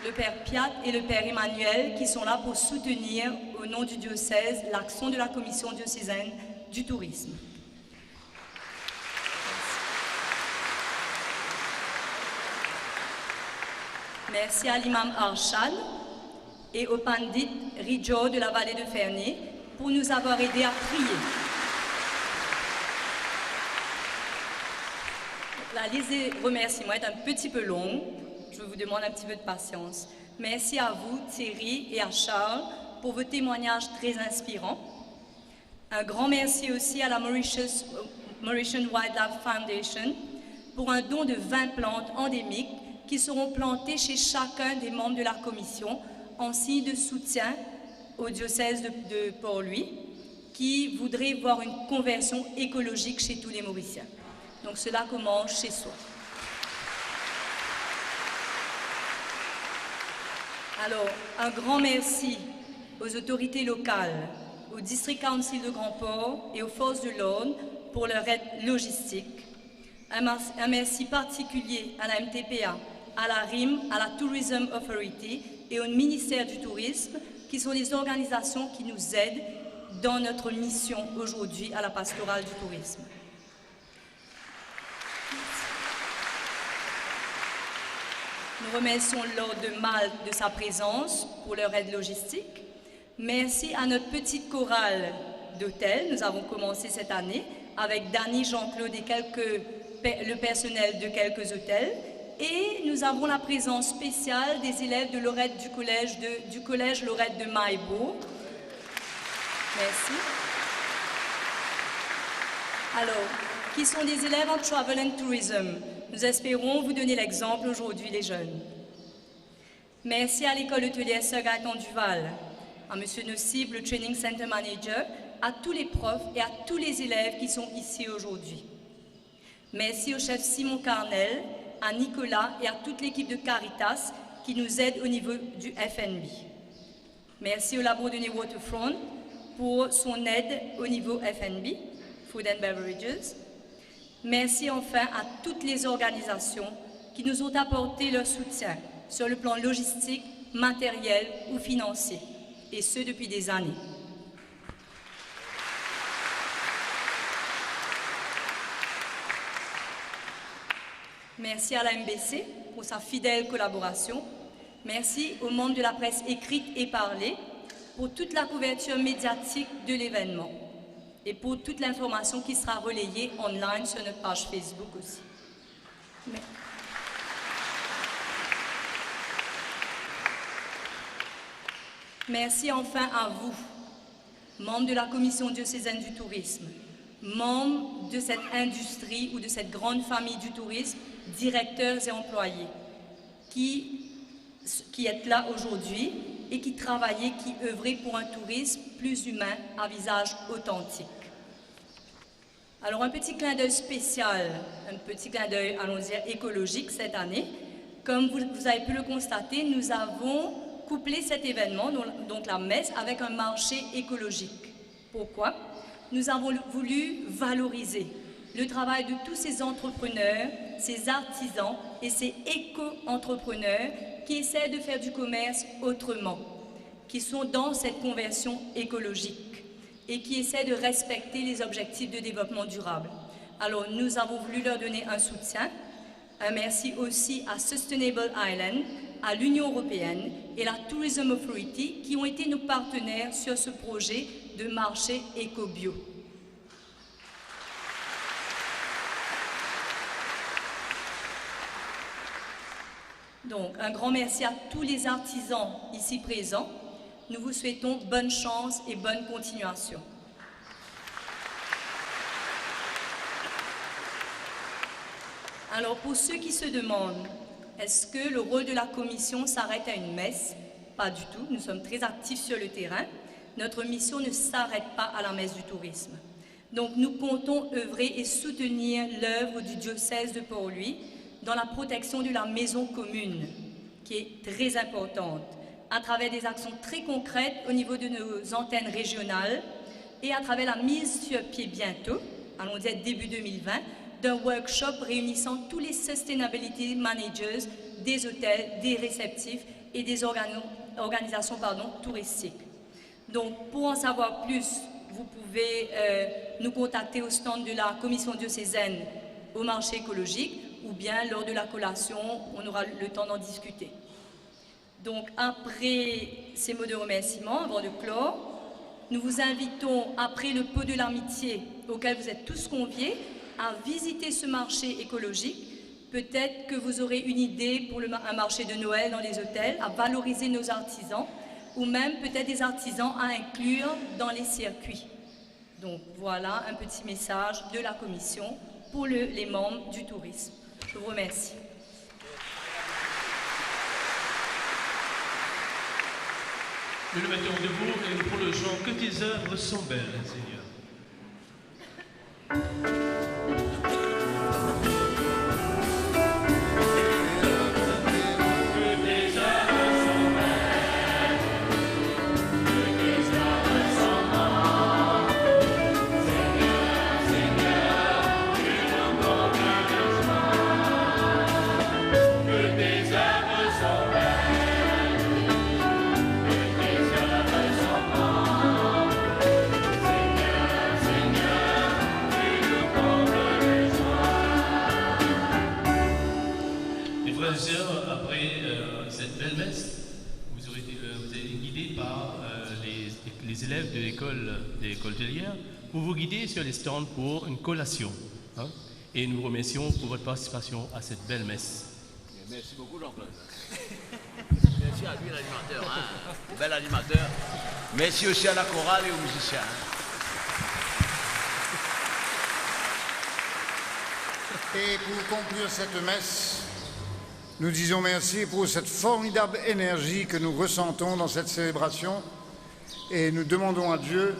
Le Père Piat et le Père Emmanuel, qui sont là pour soutenir, au nom du diocèse, l'action de la Commission diocésaine du tourisme. Merci à l'imam Arshad et au pandit Rijo de la vallée de Ferney pour nous avoir aidés à prier. La liste des remerciements est un petit peu longue. Je vous demande un petit peu de patience. Merci à vous, Thierry, et à Charles pour vos témoignages très inspirants. Un grand merci aussi à la Mauritian Wildlife Foundation pour un don de 20 plantes endémiques qui seront plantées chez chacun des membres de la commission en signe de soutien au diocèse de Port-Louis qui voudrait voir une conversion écologique chez tous les Mauriciens. Donc cela commence chez soi. Alors, un grand merci aux autorités locales, au District Council de Grand Port et aux forces de l'ordre pour leur aide logistique. Un merci particulier à la MTPA, à la RIM, à la Tourism Authority et au ministère du Tourisme, qui sont les organisations qui nous aident dans notre mission aujourd'hui à la pastorale du tourisme. Nous remercions Lord de Malte de sa présence pour leur aide logistique. Merci à notre petite chorale d'hôtel. Nous avons commencé cette année avec Dany, Jean-Claude et le personnel de quelques hôtels. Et nous avons la présence spéciale des élèves de Lorette du collège Lorette de Maillebourg. Merci. Alors, qui sont des élèves en Travel and Tourism. Nous espérons vous donner l'exemple aujourd'hui, les jeunes. Merci à l'école hôtelière Sir Gaëtan Duval, à M. Nossib, le Training Center Manager, à tous les profs et à tous les élèves qui sont ici aujourd'hui. Merci au chef Simon Carnel, à Nicolas et à toute l'équipe de Caritas qui nous aide au niveau du FNB. Merci au Labo de Waterfront pour son aide au niveau FNB, Food and Beverages. Merci enfin à toutes les organisations qui nous ont apporté leur soutien sur le plan logistique, matériel ou financier, et ce depuis des années. Merci à la MBC pour sa fidèle collaboration. Merci aux membres de la presse écrite et parlée pour toute la couverture médiatique de l'événement et pour toute l'information qui sera relayée online sur notre page Facebook aussi. Merci enfin à vous, membres de la Commission diocésaine du tourisme, membres de cette industrie ou de cette grande famille du tourisme, directeurs et employés, qui êtes là aujourd'hui et qui travaillez, qui œuvrez pour un tourisme plus humain à visage authentique. Alors un petit clin d'œil spécial, un petit clin d'œil, allons dire, écologique cette année. Comme vous avez pu le constater, nous avons couplé cet événement, donc la messe, avec un marché écologique. Pourquoi? Nous avons voulu valoriser le travail de tous ces entrepreneurs, ces artisans et ces éco-entrepreneurs qui essaient de faire du commerce autrement, qui sont dans cette conversion écologique et qui essaient de respecter les objectifs de développement durable. Alors, nous avons voulu leur donner un soutien. Un merci aussi à Sustainable Island, à l'Union européenne et la Tourism Authority qui ont été nos partenaires sur ce projet de marché éco-bio. Donc, un grand merci à tous les artisans ici présents. Nous vous souhaitons bonne chance et bonne continuation. Alors, pour ceux qui se demandent, est-ce que le rôle de la Commission s'arrête à une messe? Pas du tout, nous sommes très actifs sur le terrain. Notre mission ne s'arrête pas à la messe du tourisme. Donc, nous comptons œuvrer et soutenir l'œuvre du diocèse de Port-Louis dans la protection de la maison commune, qui est très importante, à travers des actions très concrètes au niveau de nos antennes régionales et à travers la mise sur pied bientôt, allons dire début 2020, d'un workshop réunissant tous les sustainability managers des hôtels, des réceptifs et des organisations touristiques. Donc, pour en savoir plus, vous pouvez nous contacter au stand de la Commission diocésaine au marché écologique ou bien lors de la collation, on aura le temps d'en discuter. Donc, après ces mots de remerciement, avant de clore, nous vous invitons, après le pot de l'amitié auquel vous êtes tous conviés, à visiter ce marché écologique. Peut-être que vous aurez une idée pour un marché de Noël dans les hôtels, à valoriser nos artisans, ou même peut-être des artisans à inclure dans les circuits. Donc voilà un petit message de la Commission pour les membres du tourisme. Je vous remercie. Nous le mettons debout et nous prolongeons que tes œuvres sont belles, Seigneur. Seigneur, les élèves de l'école hôtelière pour vous guider sur les stands pour une collation. Hein. Et nous vous remercions pour votre participation à cette belle messe. Merci beaucoup, Jean-Claude. Merci à lui, l'animateur. Hein. Bel animateur. Merci aussi à la chorale et aux musiciens. Et pour conclure cette messe, nous disons merci pour cette formidable énergie que nous ressentons dans cette célébration et nous demandons à Dieu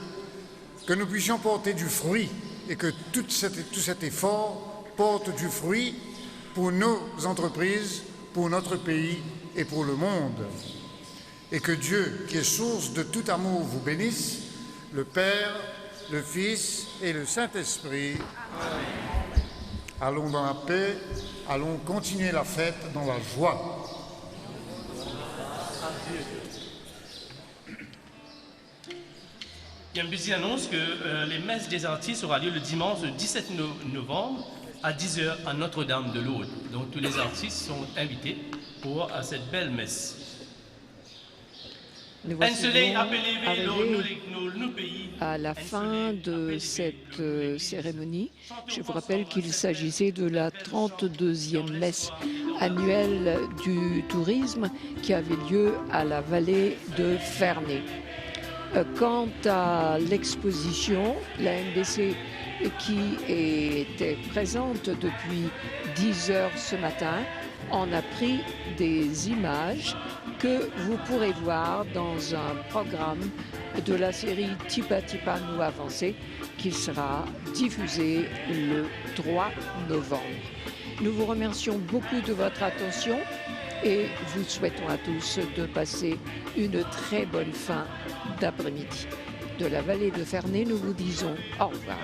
que nous puissions porter du fruit et que tout cet effort porte du fruit pour nos entreprises, pour notre pays et pour le monde. Et que Dieu, qui est source de tout amour, vous bénisse, le Père, le Fils et le Saint-Esprit. Allons dans la paix, allons continuer la fête dans la joie. Il y a une petite annonce que les messes des artistes aura lieu le dimanche 17 novembre à 10h à Notre-Dame de Lourdes. Donc tous les artistes sont invités à cette belle messe. Nous voici à la fin de cette cérémonie. Je vous rappelle qu'il s'agissait de la 32e messe annuelle du tourisme qui avait lieu à la vallée de Ferney. Quant à l'exposition, la MBC qui était présente depuis 10 heures ce matin en a pris des images que vous pourrez voir dans un programme de la série Tipa Tipa nous avancer qui sera diffusé le 3 novembre. Nous vous remercions beaucoup de votre attention et vous souhaitons à tous de passer une très bonne fin d'après-midi. De la vallée de Ferney, nous vous disons au revoir.